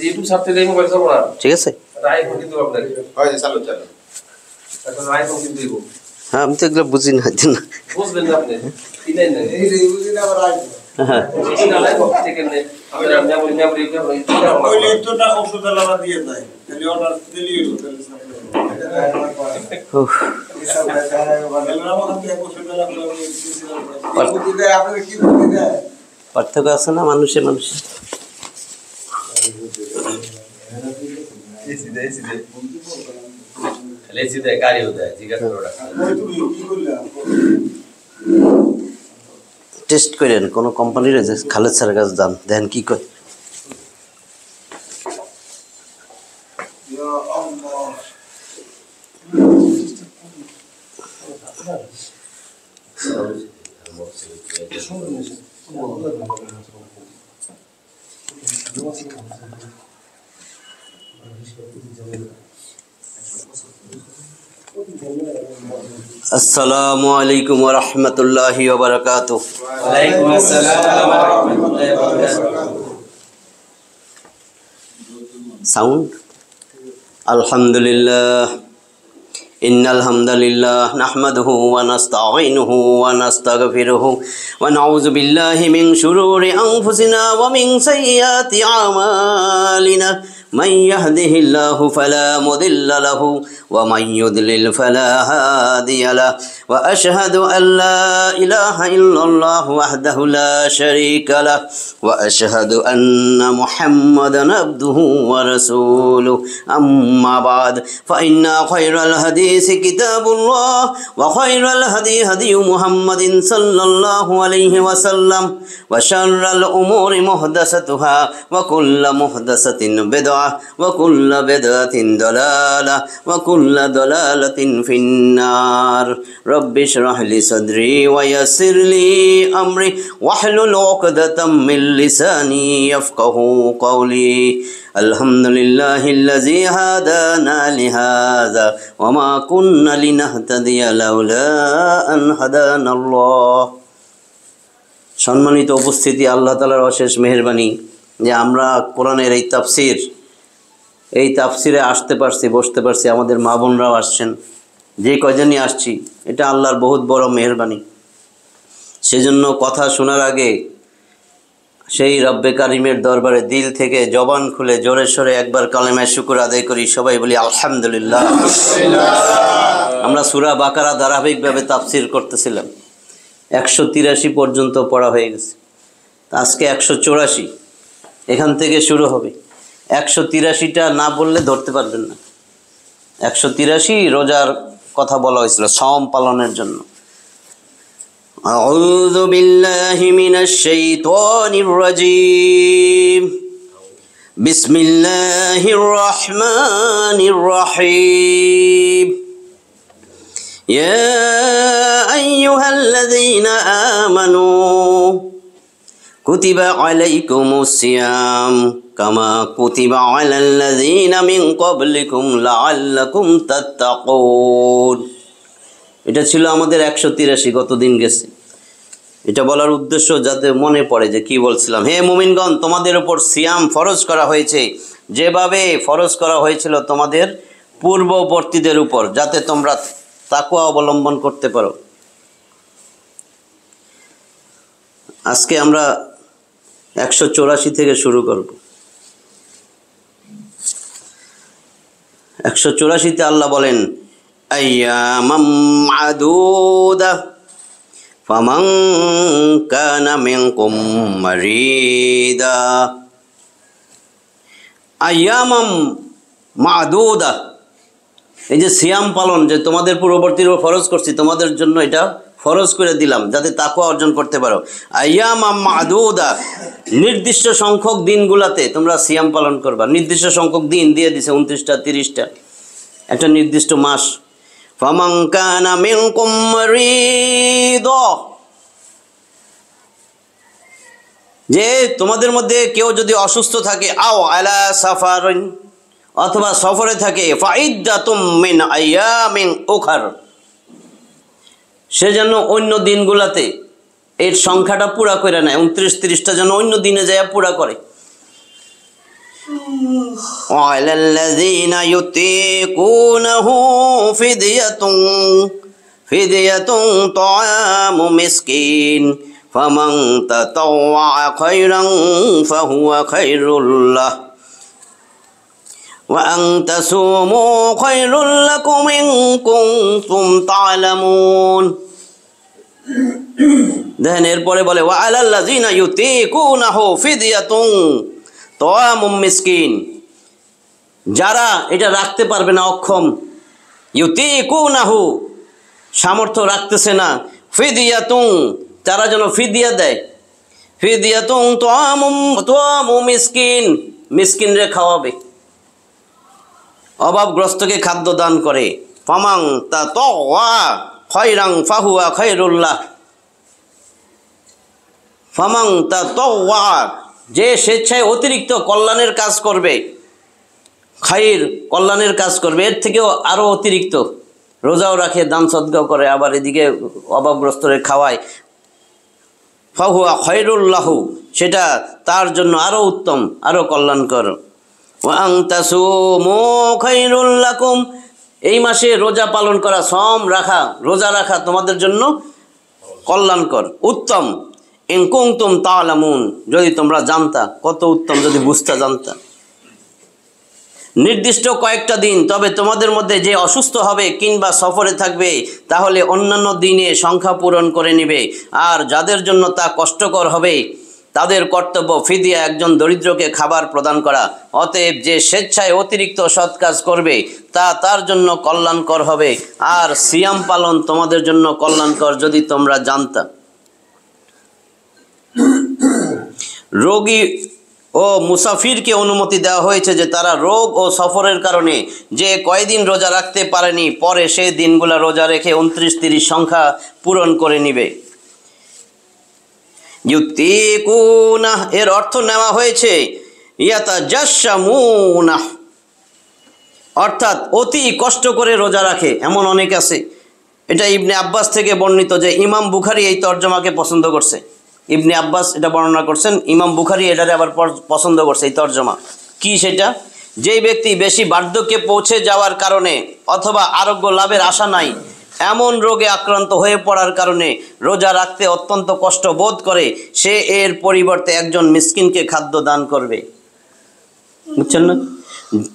YouTube ছাড়তে দেই mobile চালাবো না, ঠিক আছে? আইফোন কিন্তু আপনাকে হয় চালু চালু এখন আইফোন কিন্তু দেব। হ্যাঁ, আমি তো এগুলো বুঝি না। বুঝবেন না আপনি কিনেন না এই রে বুঝি না আবার আইফোন। হ্যাঁ কিনা লাগবে থেকে নেই আমরা মেমোরি কইলে তো না ওষুধ লাগা দিয়ে দেয় খালি অর্ডার দিলি হলো তাহলে পার্থক্য আছে না মানুষে মানুষে? টেস্ট করেন কোন কোম্পানির খালেদ স্যারের কাছে যান, দেখেন কি কয়। আসসালামু আলাইকুম ওয়া রাহমাতুল্লাহি ওয়া বারাকাতুহু। ওয়া আলাইকুম আসসালাম ওয়া রাহমাতুল্লাহি ওয়া বারাকাতুহু। সাউন্ড। আলহামদুলিল্লাহ ইন্নাল হামদালিল্লাহ নাহমাদুহু ওয়া নাস্তাঈনুহু ওয়া নাস্তাগফিরুহু ওয়া নাউযু বিল্লাহি মিন শুরুরি আনফুসিনা ওয়া মিন সাইয়্যাতি আমালিনা। من يهده الله فلا مضل له ومن يضلل فلا هادي له وأشهد أن لا إله إلا الله وحده لا شريك له وأشهد أن محمدا عبده ورسوله أما بعد فإن خير الحديث كتاب الله وخير الهدي هدي محمد صلى الله عليه وسلم وشر الأمور محدثاتها وكل محدثة بدعة وكل بدعة ضلالة وكل ضلالة في النار رب اشرح لي صدري ويسر لي أمري واحلل عقدة من لساني يفقهوا قولي الحمد لله الذي هدانا لهذا وما كنا لنهتدي لولا أن هدانا الله। সম্মানিত উপস্থিতি, আল্লাহ তাআলার অশেষ মেহেরবানি যে আমরা কোরআনের এই তাফসিরে আসতে পারছি, বসতে পারছি। আমাদের মা বোনরাও আসছেন, যে কয়জনই আসছি, এটা আল্লাহর বহুত বড় মেহেরবানি। সেজন্য কথা শোনার আগে সেই রব্বে কারিমের দরবারে দিল থেকে জবান খুলে জোরে সোরে একবার কালেমায়ে শুকর আদায় করি। সবাই বলি আলহামদুলিল্লাহ। আমরা সূরা বাকারা ধারাবাহিকভাবে তাফসির করতেছিলাম, 183 পর্যন্ত পড়া হয়ে গেছে। আজকে 184, এখান থেকে শুরু হবে। 183টা না বললে ধরতে পারবেন না। 183 রোজার কথা বলা হয়েছিল, সাওম পালনের জন্য। আউযু বিল্লাহি মিনাশ শাইতানির রাজীম। বিসমিল্লাহির রহমানির রহিম। ইয়া আইয়ুহাল্লাযীনা আমানু কুতিবা আলাইকুমুস সিয়াম কামা কুতিবা আলাল্লাযীনা মিন ক্বাবলিকুম লাআল্লাকুম তাত্তাকুন। এটা ছিল আমাদের 183, গতদিন গেছে। এটা বলার উদ্দেশ্য যাতে মনে পড়ে যে কি বলছিলাম। হে মুমিনগণ, তোমাদের উপর সিয়াম ফরজ করা হয়েছে যেভাবে ফরজ করা হয়েছিল তোমাদের পূর্ববর্তীদের উপর, যাতে তোমরা তাকওয়া অবলম্বন করতে পারো। আজকে আমরা 184 থেকে শুরু করব। 184তে আল্লাহ বলেন, আইয়ামাম মাদুদা ফামান কানা মিনকুম মারিদা। আইয়ামাম মাদুদা, এই যে সিয়াম পালন যে তোমাদের পূর্ববর্তীর উপর ফরজ করছি, তোমাদের জন্য এটা ফরজ করে দিলাম যাতে তাকওয়া অর্জন করতে পারো। আইয়ামাম মাদুদা, নির্দিষ্ট সংখ্যক দিনগুলাতে তোমরা সিয়াম পালন করবা। নির্দিষ্ট সংখ্যক দিন দিয়ে দিছে, 29টা 30টা, একটা নির্দিষ্ট মাস। ফামান কানা মিনকুম মারিদা, যে তোমাদের মধ্যে কেউ যদি অসুস্থ থাকে, আও আলা সাফারিন, অথবা সফরে থাকে, ফাইদ্দাতুম মিন আইয়ামিন উখার, সেজন্য অন্য দিনগুলাতে এর সংখ্যাটা পুরা করে নেয়। 29-30টা যেন অন্য দিনে যায় পুরা করে। وعلى الذين يطيقونه فدية طعام مسكين فمن تطوع خيرا فهو خير له وأن تصوموا خير لكم إن كنتم تعلمون দেখেন এরপরে বলে وعلى الذين يطيقونه فدية طعام مسكين, যারা এটা রাখতে পারবে না, অক্ষম, ইউতিকুনাহু সামর্থ্য রাখতেছে না, ফিদিয়াতুন তারা যেন ফিদিয়া দেয়, ফিদিয়াতুন তুআমু মিসকিন মিসকিনরে খাওয়াবে, অভাবগ্রস্তকে খাদ্য দান করে। ফামাং তাতাওয়া খায়রান ফাহুয়া খায়রুল্লাহ, ফামাং তাতাওয়া যে স্বেচ্ছায় অতিরিক্ত কল্যাণের কাজ করবে, খাইর কল্যাণের কাজ করবে, এর থেকেও আরও অতিরিক্ত রোজাও রাখে, দান সদকাও করে, আবার এদিকে অভাবগ্রস্তরে খাওয়ায়, ফাহুয়া খায়রুল্লাহু সেটা তার জন্য আরও উত্তম, আরও কল্যাণকর। ওয়া আন তাসুমু খায়রুল লাকুম, এই মাসে রোজা পালন করা, সম রাখা, রোজা রাখা তোমাদের জন্য কল্যাণকর, উত্তম। ইন কুনতুম তা'লামুন, যদি তোমরা জানতা, কত উত্তম যদি বুঝতা, জানতা। নির্দিষ্ট কয়েকটা দিন, তবে তোমাদের মধ্যে যে অসুস্থ হবে কিংবা সফরে থাকবে তাহলে অন্যান্য দিনে সংখ্যা পূরণ করে নেবে, আর যাদের জন্য তা কষ্টকর হবে তাদের কর্তব্য ফিদিয়া, একজন দরিদ্রকে খাবার প্রদান করা। অতএব যে স্বেচ্ছায় অতিরিক্ত সৎ কাজ করবে তা তার জন্য কল্যাণকর হবে, আর সিয়াম পালন তোমাদের জন্য কল্যাণকর যদি তোমরা জানতা। রোগী ও মুসাফিরকে অনুমতি দেওয়া হয়েছে যে তারা রোগ ও সফরের কারণে যে কয়দিন রোজা রাখতে পারেনি, পরে সেই দিনগুলা রোজা রেখে 29-30 সংখ্যা পূরণ করে নিবে। ইউতিকুনা এর অর্থ নেওয়া হয়েছে ইয়াতাজাশামুনা, অর্থাৎ অতি কষ্ট করে রোজা রাখে, এমন অনেক আছে। এটা ইবনে আব্বাস থেকে বর্ণিত যে ইমাম বুখারী এই তরজমাকে পছন্দ করছে। ইবনে আব্বাস এটা বর্ণনা করছেন, ইমাম বুখারী এটারে আবার পছন্দ করছে এই তরজমা। কি সেটা? যেই ব্যক্তি বেশি বার্ধক্যে পৌঁছে যাওয়ার কারণে অথবা আরোগ্য লাভের আশা নাই, এমন রোগে আক্রান্ত হয়ে পড়ার কারণে রোজা রাখতে অত্যন্ত কষ্ট বোধ করে, সে এর পরিবর্তে একজন মিসকিনকে খাদ্য দান করবে। বুঝছেন না?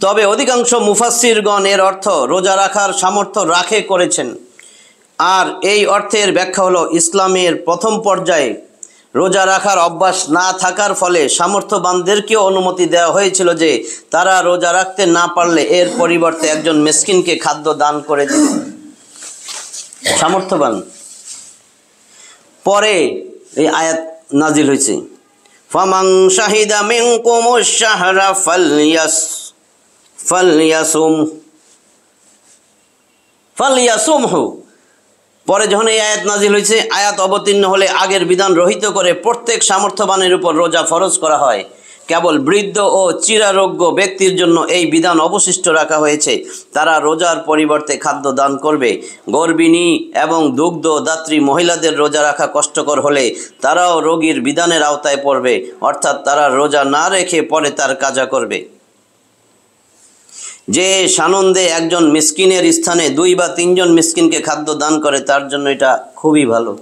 তবে অধিকাংশ মুফাসসিরগণ এর অর্থ রোজা রাখার সামর্থ্য রাখে করেছেন, আর এই অর্থের ব্যাখ্যা হলো ইসলামের প্রথম পর্যায়ে রোজা রাখার অভ্যাস না থাকার ফলে সামর্থ্যবানদেরকেও অনুমতি দেওয়া হয়েছিল যে তারা রোজা রাখতে না পারলে এর পরিবর্তে একজন মিসকিনকে খাদ্য দান করে দিবে, সামর্থ্যবান। পরে এই আয়াত নাজিল হয়েছে, ফামান শাহিদা মিনকুমুশ শাহরা ফালইয়াসুমহু। পরে যখন এই আয়াত নাজিল হয়েছে, আয়াত অবতীর্ণ হলে আগের বিধান রহিত করে প্রত্যেক সামর্থ্যবানের উপর রোজা ফরজ করা হয়। কেবল বৃদ্ধ ও চিরারোগ্য ব্যক্তির জন্য এই বিধান অবশিষ্ট রাখা হয়েছে, তারা রোজার পরিবর্তে খাদ্য দান করবে। গর্ভিণী এবং দুগ্ধদাত্রী মহিলাদের রোজা রাখা কষ্টকর হলে তারাও রোগীর বিধানের আওতায় পড়বে, অর্থাৎ তারা রোজা না রেখে পরে তার কাজা করবে। যে সানন্দে একজন মিসকিনের স্থানে 2 বা 3 জন মিসকিনকে খাদ্য দান করে তার জন্য এটা খুবই ভালো।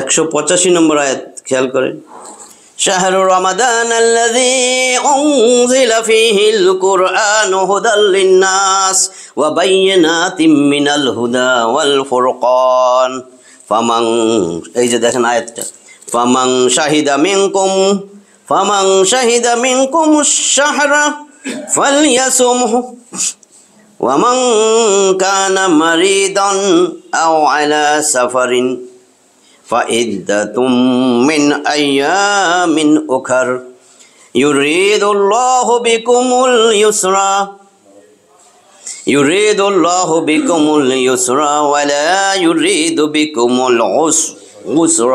একশো 85 নম্বর আয়াত খেয়াল করেন, شهر رمضان الذي أنزل فيه القرآن هدى للناس وبينات من الهدى والفرقان فمن এই যে দেখেন আয়াতটা, فمن شهد منكم الشهر فليصمه ومن كان مريضا أو على سفر فعدة من أيام أخر يريد الله بكم اليسر ولا يريد بكم العسر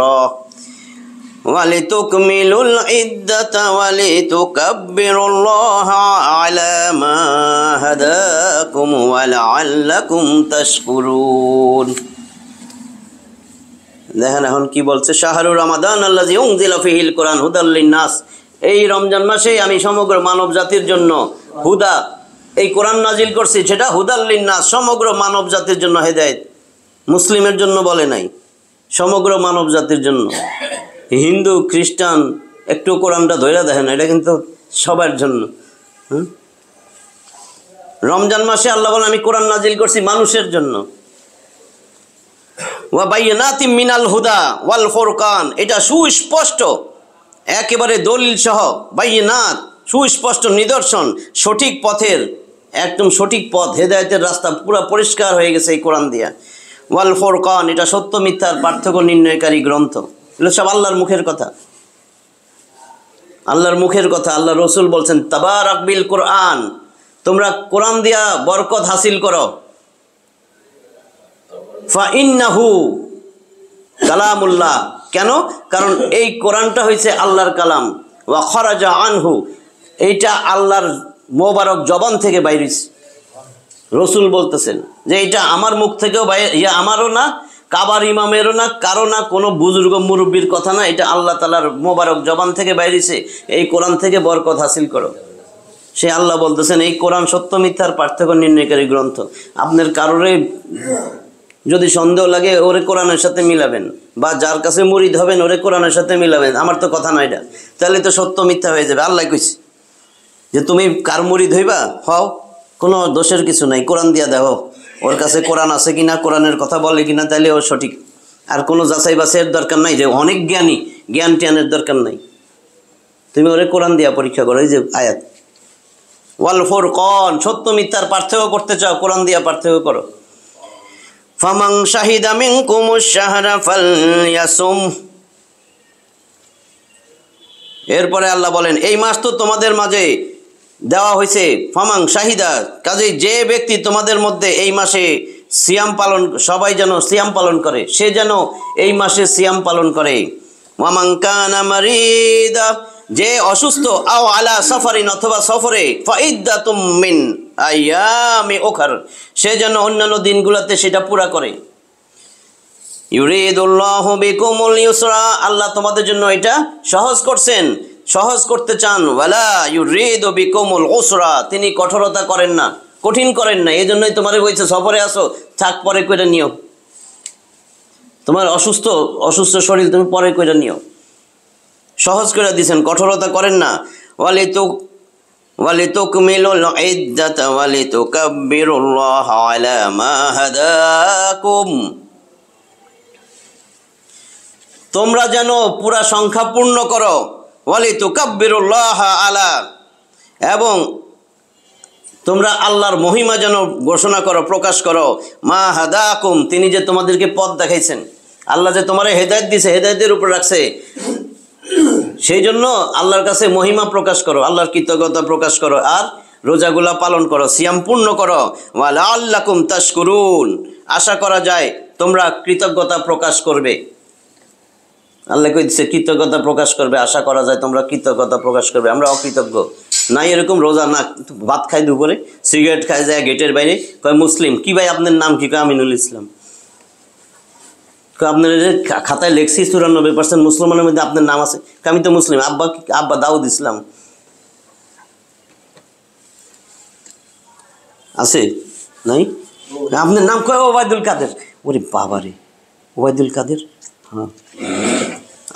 وَلِتُكْمِلُوا الْعِدَّةَ وَلِتُكَبِّرُوا اللَّهَ عَلَى مَا هَدَاكُمْ وَلَعَلَّكُمْ تَشْكُرُونَ। দেখেন এখন কি বলছে, শাহরুর রমাদান আল্লাযী উনজিলা ফীহিল কুরআন হুদাল লিন-নাস। এই রমজান মাসে আমি সমগ্র মানব জাতির জন্য হুদা, এই কোরআন নাজিল করছি, সেটা হুদাল লিন-নাস, সমগ্র মানব জাতির জন্য হেদায়েত। মুসলিমের জন্য বলে নাই, সমগ্র মানব জাতির জন্য। হিন্দু খ্রিস্টান একটু কোরআনটা ধইরা দেখেন, এটা কিন্তু সবার জন্য। রমজান মাসে আল্লাহ বলেন আমি কোরআন নাজিল করছি মানুষের জন্য। ওয়া বাইয়িনাতিম মিনাল হুদা ওয়াল ফুরকান, এটা সুস্পষ্ট একেবারে দলিল সহ, বাইয়িনাত সুস্পষ্ট নিদর্শন, সঠিক পথের একদম সঠিক পথ, হেদায়েতের রাস্তা পুরো পরিষ্কার হয়ে গেছে এই কোরআন দিয়া। ওয়াল ফুরকান, এটা সত্য মিথ্যার পার্থক্য নির্ণয়কারী গ্রন্থ। এগুলো সব আল্লাহর মুখের কথা, আল্লাহর মুখের কথা। আল্লাহ রসুল বলছেন তাবারাক বিল কোরআন, তোমরা কোরআন দিয়া বরকত হাসিল করো। ফাইন্নাহু কালামুল্লাহ, কেন? কারণ এই কোরআনটা হয়েছে আল্লাহর কালাম। ওয়া খরাজা আনহু, এইটা আল্লাহর মোবারক জবান থেকে বাইরেছে। রসুল বলতেছেন যে এটা আমার মুখ থেকেও আমারও না, কাবার ইমামেরও না, কারো না, কোনো বুজুর্গ মুরব্বীর কথা না, এটা আল্লাহ তাআলার মোবারক জবান থেকে বাইরেছে। এই কোরআন থেকে বরকত হাসিল করো। সে আল্লাহ বলতেছেন এই কোরআন সত্য মিথ্যার পার্থক্য নির্ণয়কারী গ্রন্থ। আপনার কারোরে যদি সন্দেহ লাগে ওরে কোরআনের সাথে মিলাবেন, বা যার কাছে মুরিদ হবেন ওরে কোরআনের সাথে মিলাবেন। আমার তো কথা না এটা, তাহলে তো সত্য মিথ্যা হয়ে যাবে। আল্লাহ কইছে যে তুমি কার মুরিদ হইবা হও, কোনো দোষের কিছু নাই, কোরআন দিয়া দেখো ওর কাছে কোরআন আছে কিনা, কোরআনের কথা বলে কিনা, তাহলে ও সঠিক। আর কোনো যাচাই বাছাইয়ের দরকার নাই, যে অনেক জ্ঞানী, জ্ঞান টিয়ানের দরকার নাই। তুমি ওরে কোরআন দিয়া পরীক্ষা করো। এই যে আয়াত ওয়াল ফুরকান, সত্য মিথ্যার পার্থক্য করতে চাও, কোরআন দিয়া পার্থক্য করো। ফামান শাহিদা মিনকুমুশ শাহরা ফালইয়াসুম, এরপরে আল্লাহ বলেন এই মাস তো তোমাদের মাঝে দেওয়া হয়েছে। ফামান শাহিদা, কাজে যে ব্যক্তি তোমাদের মধ্যে এই মাসে সিয়াম পালন, সবাই যেন সিয়াম পালন করে, সে যেন এই মাসে সিয়াম পালন করে। ওয়ামান কানা মারিদা, যে অসুস্থ, আও আলা সাফারিন, অথবা সফরে, ফাইদ্দাতুম মিন আইয়ামি উখর, সে যেন অন্যান্য দিনগুলোতে সেটা পুরা করে। ইউরিদুল্লাহু বিকুমুল ইউসরা, আল্লাহ তোমাদের জন্য এটা সহজ করছেন, সহজ করতে চান। ওয়ালা ইউরিদু বিকুমুল উসরা, তিনি কঠোরতা করেন না, কঠিন করেন না। এই জন্যই তোমারে বলছে সফরে আসো, থাক পরে কইরা নিও। তোমার অসুস্থ শরীর, তুমি পরে কইরা নিও। সহজ করে দিয়েছেন, কঠোরতা করেন না। ওয়ালিতুকমিলুল ইদ্দাতা ওয়ালিতুকাব্বিরুল্লাহা আলা মা হাদাকুম, তোমরা যেন পুরা সংখ্যা পূর্ণ করো। ওয়ালিতুকাব্বিরুল্লাহা আলা, এবং তোমরা আল্লাহর মহিমা যেন ঘোষণা করো, প্রকাশ করো। মা হাদাকুম, তিনি যে তোমাদেরকে পথ দেখাইছেন, আল্লাহ যে তোমারে হেদায়েত দিয়েছে, হেদায়েতের উপর রাখছে, সেই জন্য আল্লাহর কাছে মহিমা প্রকাশ করো, আল্লাহর কৃতজ্ঞতা প্রকাশ করো, আর রোজাগুলা পালন করো, সিয়াম পূর্ণ করো। ওয়া লাআল্লাকুম তাশকুরুন, আশা করা যায় তোমরা কৃতজ্ঞতা প্রকাশ করবে। আল্লাহ কইছে কৃতজ্ঞতা প্রকাশ করবে, আশা করা যায় তোমরা কৃতজ্ঞতা প্রকাশ করবে। আমরা অকৃতজ্ঞ নাই, এরকম রোজা না, ভাত খাই দুপুরে, সিগারেট খাই যায় গেটের বাইরে, কয় মুসলিম। কি ভাই আপনার নাম কি? কয় আমিনুল ইসলাম। আপনার খাতায় লেখছি 94% মুসলমানের মধ্যে আপনার নাম আছে। আমি তো মুসলিম। আব্বা দাউদ ইসলাম আছে নাই? আপনার নাম কয় ওবায়দুল কাদের। ওরে বাবারে, ওবায়দুল কাদের, হ্যাঁ।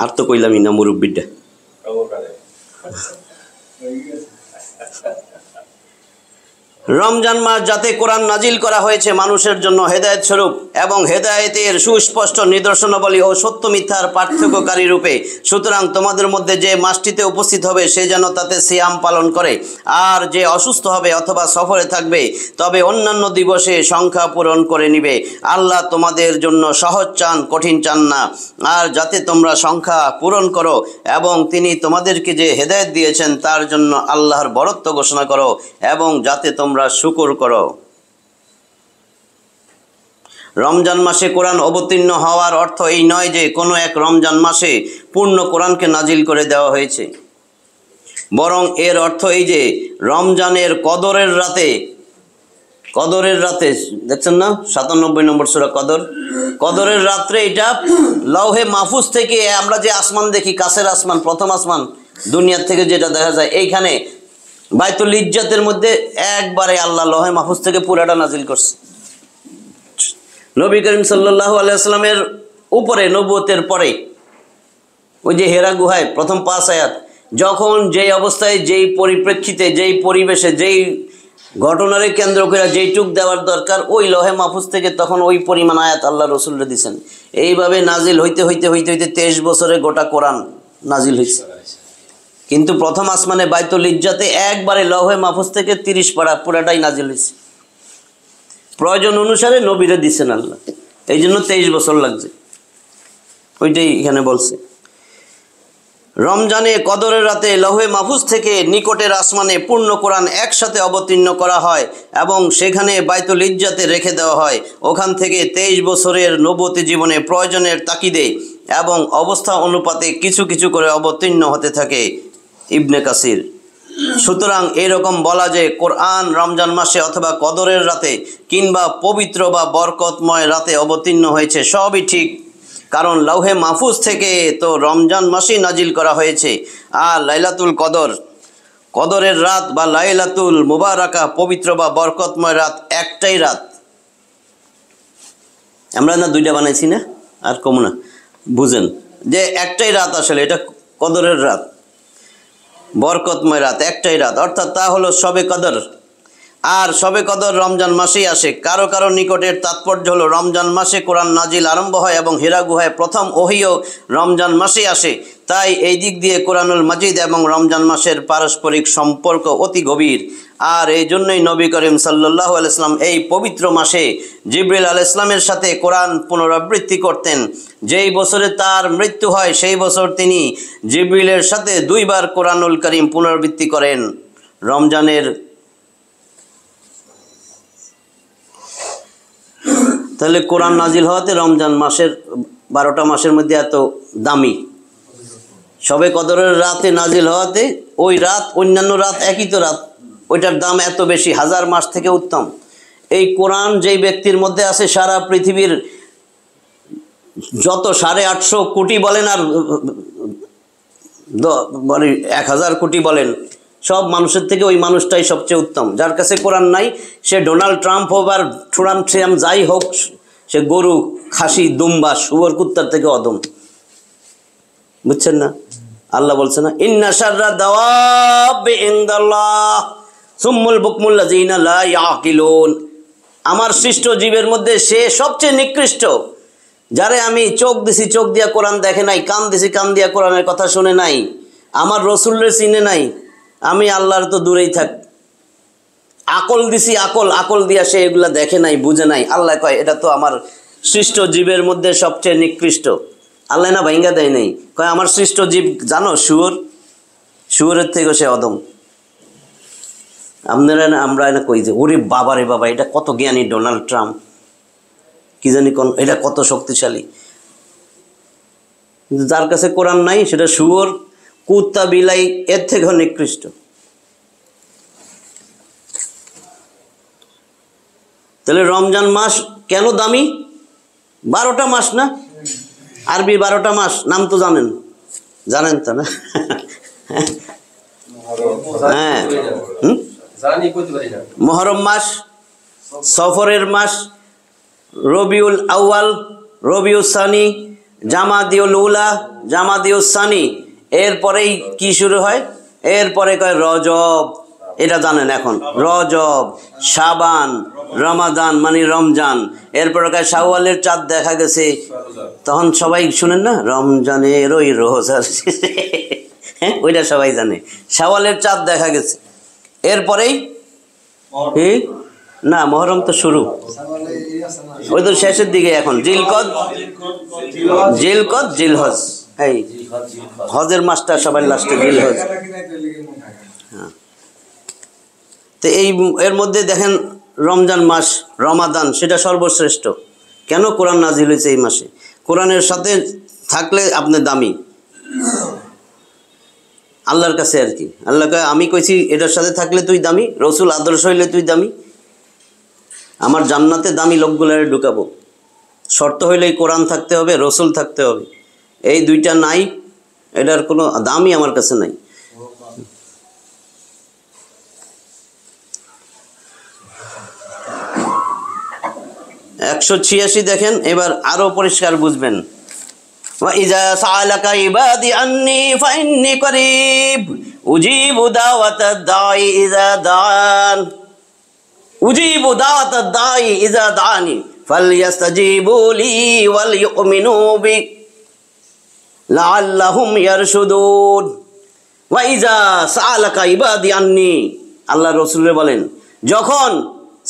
আর তো কইলামই না মুরব্বিটা। রমজান মাস যাতে কোরআন নাজিল করা হয়েছে মানুষের জন্য হেদায়েত স্বরূপ এবং হেদায়েতের সুস্পষ্ট নিদর্শনাবলী ও সত্য মিথ্যার পার্থক্যকারী রূপে, সুতরাং তোমাদের মধ্যে যে মাসটিতে উপস্থিত হবে সে যেন তাতে সিয়াম পালন করে। আর যে অসুস্থ হবে অথবা সফরে থাকবে তবে অন্যান্য দিবসে সংখ্যা পূরণ করে নিবে। আল্লাহ তোমাদের জন্য সহজ চান, কঠিন চান না। আর যাতে তোমরা সংখ্যা পূরণ করো এবং তিনি তোমাদেরকে যে হেদায়েত দিয়েছেন তার জন্য আল্লাহর বরত্ব ঘোষণা করো এবং যাতে তোমরা শুকর করো। রমজান মাসে কোরআন অবতীর্ণ হওয়ার অর্থ এই নয় যে কোনো এক রমজান মাসে পূর্ণ কোরআনকে নাজিল করে দেওয়া হয়েছে, বরং এর অর্থ এই যে রমজানের কদরের রাতে দেখছেন না 97 নম্বর সূরা কদরের রাত্রে এটা লৌহে মাহফুজ থেকে আমরা যে আসমান দেখি, কাছের আসমান, প্রথম আসমান দুনিয়ার থেকে যেটা দেখা যায়, এইখানে বাইতুল ইজ্জতের মধ্যে একবারে আল্লাহ লৌহে মাহফুজ থেকে পুরাটা নাজিল করছে। নবী করিম সাল্লাল্লাহু আলাইহি ওয়াসাল্লামের উপরে নবুয়তের পরে ওই যে হেরা গুহায় প্রথম 5 আয়াত, যখন যেই অবস্থায়, যেই পরিপ্রেক্ষিতে, যেই পরিবেশে, যেই ঘটনারে কেন্দ্র করে যেইটুক দেওয়ার দরকার ওই লৌহে মাহফুজ থেকে তখন ওই পরিমাণ আয়াত আল্লাহ রসুলরা দিয়েছেন। এইভাবে নাজিল হইতে 23 বছরে গোটা কোরআন নাজিল হয়েছে। কিন্তু প্রথম আসমানে বাইতুল ইজ্জতে একবারে লৌহে মাহফুজ থেকে 30 পারা পুরাটাই নাজিল হয়েছে। প্রয়োজন অনুসারে নবীরে দিচ্ছেন আল্লাহ, এই জন্য 23 বছর লাগছে, ওইটাই এখানে বলছে। রমজানে কদরের রাতে লৌহে মাহফুজ থেকে নিকটের আসমানে পূর্ণ কোরআন একসাথে অবতীর্ণ করা হয় এবং সেখানে বাইতুল ইজ্জতে রেখে দেওয়া হয়। ওখান থেকে 23 বছরের নবুয়তি জীবনে প্রয়োজনের তাকিদে এবং অবস্থা অনুপাতে কিছু কিছু করে অবতীর্ণ হতে থাকে। ইবনে কাসির। সুতরাং এরকম বলা যে কোরআন রমজান মাসে অথবা কদরের রাতে কিংবা পবিত্র বা বরকতময় রাতে অবতীর্ণ হয়েছে সবই ঠিক, কারণ লৌহে মাহফুজ থেকে তো রমজান মাসেই নাজিল করা হয়েছে। আর লাইলাতুল কদরের রাত বা লাইলাতুল মুবারাকা পবিত্র বা বরকতময় রাত একটাই রাত। আমরা না 2টা বানাইছি না, আর কম না, বুঝেন যে একটাই রাত, আসলে এটা কদরের রাত, বরকতময় রাত, একটাই রাত, অর্থাৎ তা হলো শবে কদর। আর শবে কদর রমজান মাসেই আসে। কারো কারো নিকটের তাৎপর্য হলো রমজান মাসে কোরআন নাজিল আরম্ভ হয় এবং হিরা গুহায় প্রথম ওহীও রমজান মাসেই আসে। তাই এই দিক দিয়ে কোরআনুল মাজিদ এবং রমজান মাসের পারস্পরিক সম্পর্ক অতি গভীর। আর এই জন্যই নবী করিম সাল্লাল্লাহু আলাইহি ওয়াসাল্লাম এই পবিত্র মাসে জিবরিল আলাইহিস সালামের সাথে কোরআন পুনরাবৃত্তি করতেন। যেই বছরে তার মৃত্যু হয় সেই বছর তিনি জিবরিলের সাথে 2 বার কোরআনুল কারীম পুনরাবৃত্তি করেন। রমজানের তাহলে কোরআন নাজিল হওয়াতে রমজান মাসের 12টা মাসের মধ্যে এত দামি, শবে কদরের রাতে নাজিল হওয়াতে ওই রাত অন্যান্য রাত একই তো রাত, ওইটার দাম এত বেশি, 1000 মাস থেকে উত্তম। এই কোরআন যেই ব্যক্তির মধ্যে আছে সারা পৃথিবীর যত 850 কোটি বলেন আর 1000 কোটি বলেন, সব মানুষের থেকে ওই মানুষটাই সবচেয়ে উত্তম। যার কাছে কোরআন নাই সে ডোনাল্ড ট্রাম্প হোক আর ট্রাম্প যাই হোক, সে গরু, খাসি, দুম্বা, শুয়োর, কুত্তার থেকে অদম। বুঝছেন না? আল্লাহ বলছে না, ইন্না শাররা দাওয়াবি ইনদাল্লাহ সুম্মুল বুকমুল লাযিনা লা ইয়াকিলুন। আমার সৃষ্ট জীবের মধ্যে সে সবচেয়ে নিকৃষ্ট, যারে আমি চোখ দিছি, চোখ দিয়া কোরআন দেখে নাই, কান দিছি, কান দিয়া কোরআনের কথা শুনে নাই, আমার রসুলের চিনে নাই, আমি আল্লাহর তো দূরেই থাক। আকল দিছি, আকল দিয়া সে এগুলা দেখে নাই, বুঝে নাই। আল্লাহ কয় এটা তো আমার সৃষ্ট জীবের মধ্যে সবচেয়ে নিকৃষ্ট। আল্লাহ না ভাইঙ্গা দেয় নাই, কয় আমার সৃষ্ট জীব জানো শুয়োরের থেকে সে অদম। আমরা না কই যে ওরে বাবা রে বাবা, এটা কত জ্ঞানী ডোনাল্ড ট্রাম্প, কি জানি কোন, এটা কত শক্তিশালী। কিন্তু যার কাছে কোরআন নাই সেটা শুয়োর, কুত্তা, বিলাই, এর থেকেও নিকৃষ্ট। তাহলে রমজান মাস কেন দামি? 12টা মাস না, আরবি 12টা মাস, নাম তো জানেন তো না? হ্যাঁ, মুহররম মাস, সফরের মাস, রবিউল আউয়াল, রবিউল সানি, জামাদিউল উলা, জামাদিউল সানি, এরপরেই কি শুরু হয়? এরপরে কয় রজব, এটা জানেন এখন, রজব, শাবান, রমাদান মানে রমজান, এরপরে কয় শাওয়ালের চাঁদ দেখা গেছে, তখন সবাই শুনেন না রমজানের ওই রোজা, হ্যাঁ ওইটা সবাই জানে, শাওয়ালের চাঁদ দেখা গেছে। এরপরেই না, মুহররম তো শুরু, ওই তো শেষের দিকে এখন, জিলকদ, জিলহজ, এই হজের মাসটা সবাই লাস্টে, জিলহজ। হ্যাঁ, তো এর মধ্যে দেখেন রমজান মাস, রমাদান সেটা সর্বশ্রেষ্ঠ। কেন কোরআন নাজিল হয়েছে এই মাসে? কোরআনের সাথে থাকলে আপনি দামি আল্লাহর কাছে আর কি। আল্লাহকে আমি কইছি এটার সাথে থাকলে তুই দামি, রসুল আদর্শ হইলে তুই দামি। আমার জান্নাতে দামি লোকগুলারে ঢুকাবো, শর্ত হইলে কোরআন থাকতে হবে, রসুল থাকতে হবে। এই দুইটা নাই, এটার কোনো দামই আমার কাছে নাই। একশো 86 দেখেন, এবার আরো পরিষ্কার বুঝবেন। وَإِذَا سَأَلَكَ عِبَادِي عَنِّي فَإِنِّي قَرِيبٌ أُجِيبُ دَعْوَةَ الدَّاعِ إِذَا دَعَانِ أُجِيبُ دَعْوَةَ الدَّاعِ إِذَا دَعَانِ فَلْيَسْتَجِيبُوا لِي وَلْيُؤْمِنُوا بِي لَعَلَّهُمْ يَرْشُدُونَ وَإِذَا سَأَلَكَ عِبَادِي عَنِّي, আল্লাহ রাসূল বলেন, যখন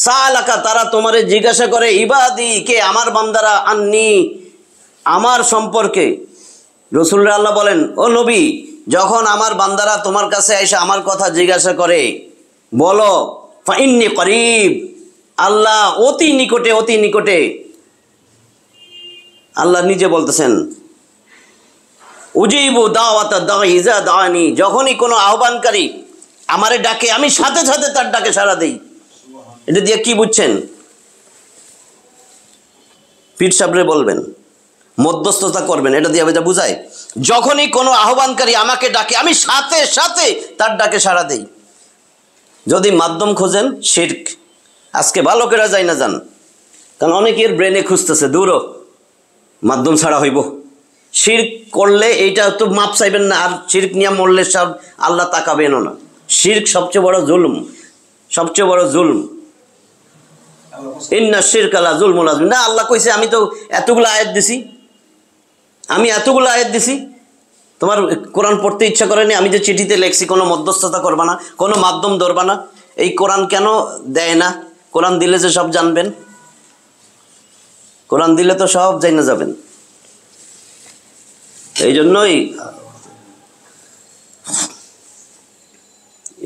সাআলাকা তারা তোমারে জিজ্ঞাসা করে, ইবাদি কে, আমার বান্দারা, আন্নি আমার সম্পর্কে। রাসূলুল্লাহ আল্লাহ বলেন, ও নবী, যখন আমার বান্দারা তোমার কাছে এসে আমার কথা জিজ্ঞাসা করে, বলো ফাইন্নী করিব, আল্লাহ অতি নিকটে, অতি নিকটে। আল্লাহ নিজে বলতেছেন, উজিবু দাওয়াতা দাঈ ইযা দাআনি, যখনই কোনো আহ্বানকারী আমারে ডাকে আমি সাথে সাথে তার ডাকে সাড়া দেই। এটা দিয়ে কি বুঝছেন? পীর সাহেবরে বলবেন, মধ্যস্থতা করবেন, এটা দিয়ে এটা বুঝায় যখনই কোনো আহ্বানকারী আমাকে ডাকে আমি সাথে সাথে তার ডাকে সাড়া দেই। যদি মাধ্যম খোঁজেন শিরক, আজকে ভালো করে যায় না যান, কারণ অনেকের ব্রেনে খুঁজতেছে দূরও মাধ্যম ছাড়া হইব। শিরক করলে এইটা তো মাপ চাইবেন না, আর শিরক নিয়ে মরলে সব আল্লাহ তাকাবেনও না। শিরক সবচেয়ে বড় জুলুম, সবচেয়ে বড় জুলুম। ইন্না শিরকা লা যুলমুন আযীম। না, আল্লাহ কইছে আমি তো এতগুলো আয়াত দিছি, আমি এতগুলো আয়াত দিছি, তোমার কোরআন পড়তে ইচ্ছা করেনি, আমি যে চিঠিতে লেখছি কোনো মধ্যস্থতা করবা না, কোনো মাধ্যম ধরবা না। এই কোরআন কেন দেয় না? কোরআন দিলে যে সব জানবেন, কোরআন দিলে তো সব জানা যাবেন। এই জন্যই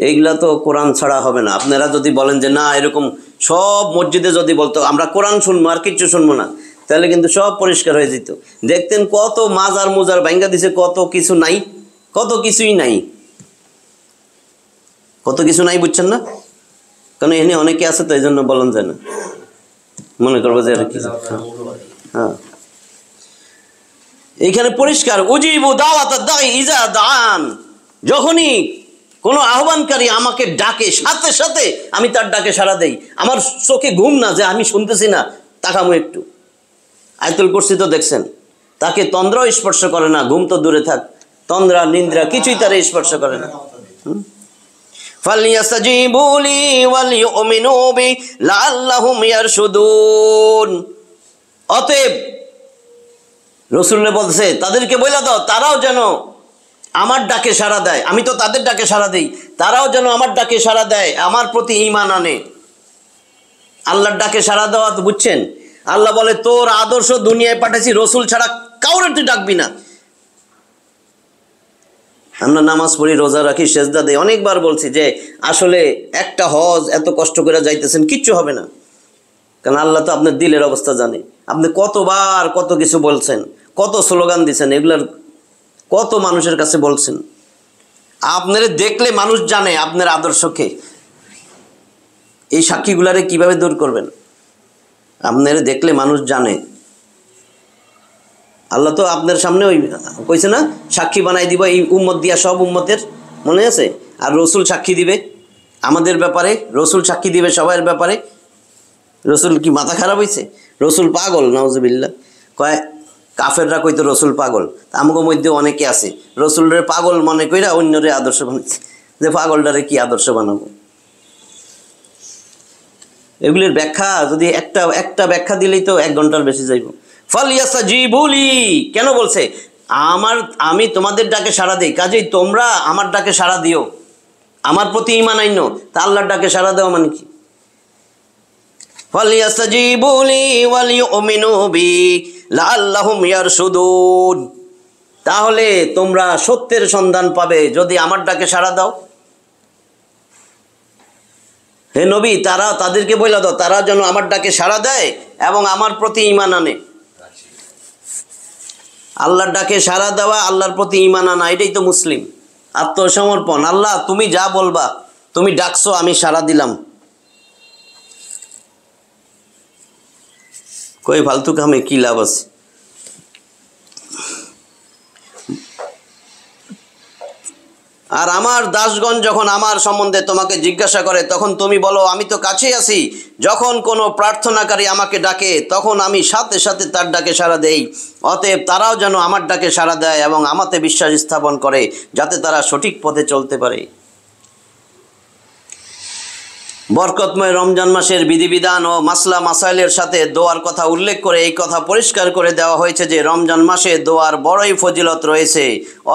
এইগুলা তো কোরআন ছাড়া হবে না। আপনারা যদি বলেন যে না, এরকম সব মসজিদে যদি বলতো আমরা কোরআন শুনবো আর কিচ্ছু শুনবো না, তাহলে কিন্তু সব পরিষ্কার হয়ে যেত। দেখতেন কত মাজার মুজার ভাঙ্গা দিছে, কত কিছু নাই, কত কিছুই নাই, কত কিছু নাই, বুঝছেন না? কারণ এখানে অনেকে আছে তো এই জন্য বলেন যায় না, মনে করবো যে হ্যাঁ। এইখানে পরিষ্কার, উজিবু দাওয়াতা দাঈ ইযা দাআন, যখনই কোনো আহ্বানকারী আমাকে ডাকে সাথে সাথে আমি তার ডাকে সাড়া দেই। আমার চোখে ঘুম না যে আমি শুনতেছি না, তাকামো একটু। আয়াতুল কুরসি তো দেখছেন, তাকে তন্দ্রাও স্পর্শ করে না, ঘুম তো দূরে থাক, তন্দ্রা নিদ্রা কিছুই তারে স্পর্শ করে না। ফালইয়াসতাজিবু লি ওয়ালিউমিনু বি লাআল্লাহুম ইয়ারশুদুন। অতএব রাসূলুল্লাহ বলছে তাদেরকে বলে দাও তারাও যেন আমার ডাকে সাড়া দেয়, আমি তো তাদের ডাকে সাড়া দেই, তারাও যেন আমার ডাকে সাড়া দেয়, আমার প্রতি ঈমান আনে। আল্লাহর ডাকে সাড়া দেওয়া তো বুঝছেন? আল্লাহ বলে তোর আদর্শ দুনিয়ায় পাঠাইছি, রসুল ছাড়া কাউরে তুই ডাকবি না। আমরা নামাজ পড়ি, রোজা রাখি, সেজদা দেই, অনেকবার বলছি যে আসলে একটা হজ এত কষ্ট করে যাইতেছেন, কিচ্ছু হবে না, কারণ আল্লাহ তো আপনার দিলের অবস্থা জানে। আপনি কতবার কত কিছু বলছেন, কত স্লোগান দিচ্ছেন, এগুলার কত মানুষের কাছে বলছেন। আপনারে দেখলে মানুষ জানে আপনার আদর্শকে, এই সাক্ষীগুলারে কিভাবে দূর করবেন? আপনারে দেখলে মানুষ জানে। আল্লাহ তো আপনার সামনে ওই কইছে না, সাক্ষী বানাই দিব এই উম্মত দিয়া, সব উম্মতের, মনে আছে? আর রসুল সাক্ষী দিবে আমাদের ব্যাপারে, রসুল সাক্ষী দিবে সবার ব্যাপারে। রসুল কি মাথা খারাপ হয়েছে? রসুল পাগল? নাউজুবিল্লাহ। কয় কাফেররা কইতো রসুল পাগল, আমাদের মধ্যে অনেকে আছে রসুলের পাগল মনে কইরা অন্যরে আদর্শ বানাইছে, যে পাগলটারে কি আদর্শ বানাবো। এগুলির ব্যাখ্যা যদি একটা ব্যাখ্যা দিলেই তো 1 ঘন্টার বেশি যাইব। ফালইয়াসতাজিবু লি, কেন বলছে? আমি তোমাদের ডাকে সাড়া দেই, কাজেই তোমরা আমার ডাকে সাড়া দিও, আমার প্রতি ঈমান আইনো। তা আল্লাহর ডাকে সাড়া দেওয়া মানে কি? ফালইয়াসতাজিবু লি ওয়ালিউমিনু বি লাআল্লাহুম ইয়ারশুদুন, তাহলে তোমরা সত্যের সন্ধান পাবে যদি আমার ডাকে সাড়া দাও। হে নবী, তারা তাদেরকে বলে দাও তারা যেন আমার ডাকে সাড়া দেয় এবং আমার প্রতি ঈমান আনে। আল্লাহর ডাকে সাড়া দেওয়া, আল্লাহর প্রতি ঈমান আনা, এটাই তো মুসলিম। আত্মসমর্পণ, আল্লাহ তুমি যা বলবা, তুমি ডাকছো আমি সাড়া দিলাম। কই ফালতু কামে কি লাভ আছে? আর আমার দাসগণ যখন আমার সম্বন্ধে তোমাকে জিজ্ঞাসা করে তখন তুমি বলো আমি তো কাছেই আছি। যখন কোনো প্রার্থনাকারী আমাকে ডাকে তখন আমি সাথে সাথে তার ডাকে সাড়া দেই। অতএব তারাও যেন আমার ডাকে সাড়া দেয় এবং আমাতে বিশ্বাস স্থাপন করে, যাতে তারা সঠিক পথে চলতে পারে। বরকতময় রমজান মাসের বিধিবিধান ও মাসলা মাসাইলের সাথে দোয়ার কথা উল্লেখ করে এই কথা পরিষ্কার করে দেওয়া হয়েছে যে রমজান মাসে দোয়ার বড়ই ফজিলত রয়েছে।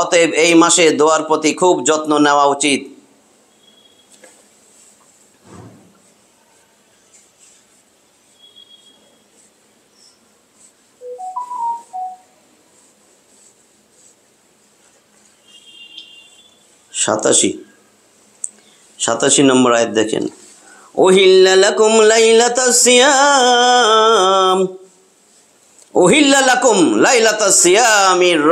অতএব এই মাসে দোয়ার প্রতি খুব যত্ন নেওয়া উচিত। সাতাশি নম্বর আয়াত দেখেন। উহিল্লা লাকুম লাইলাতাস সিয়াম, উহিল্লা লাকুম লাইলাতাস সিয়ামির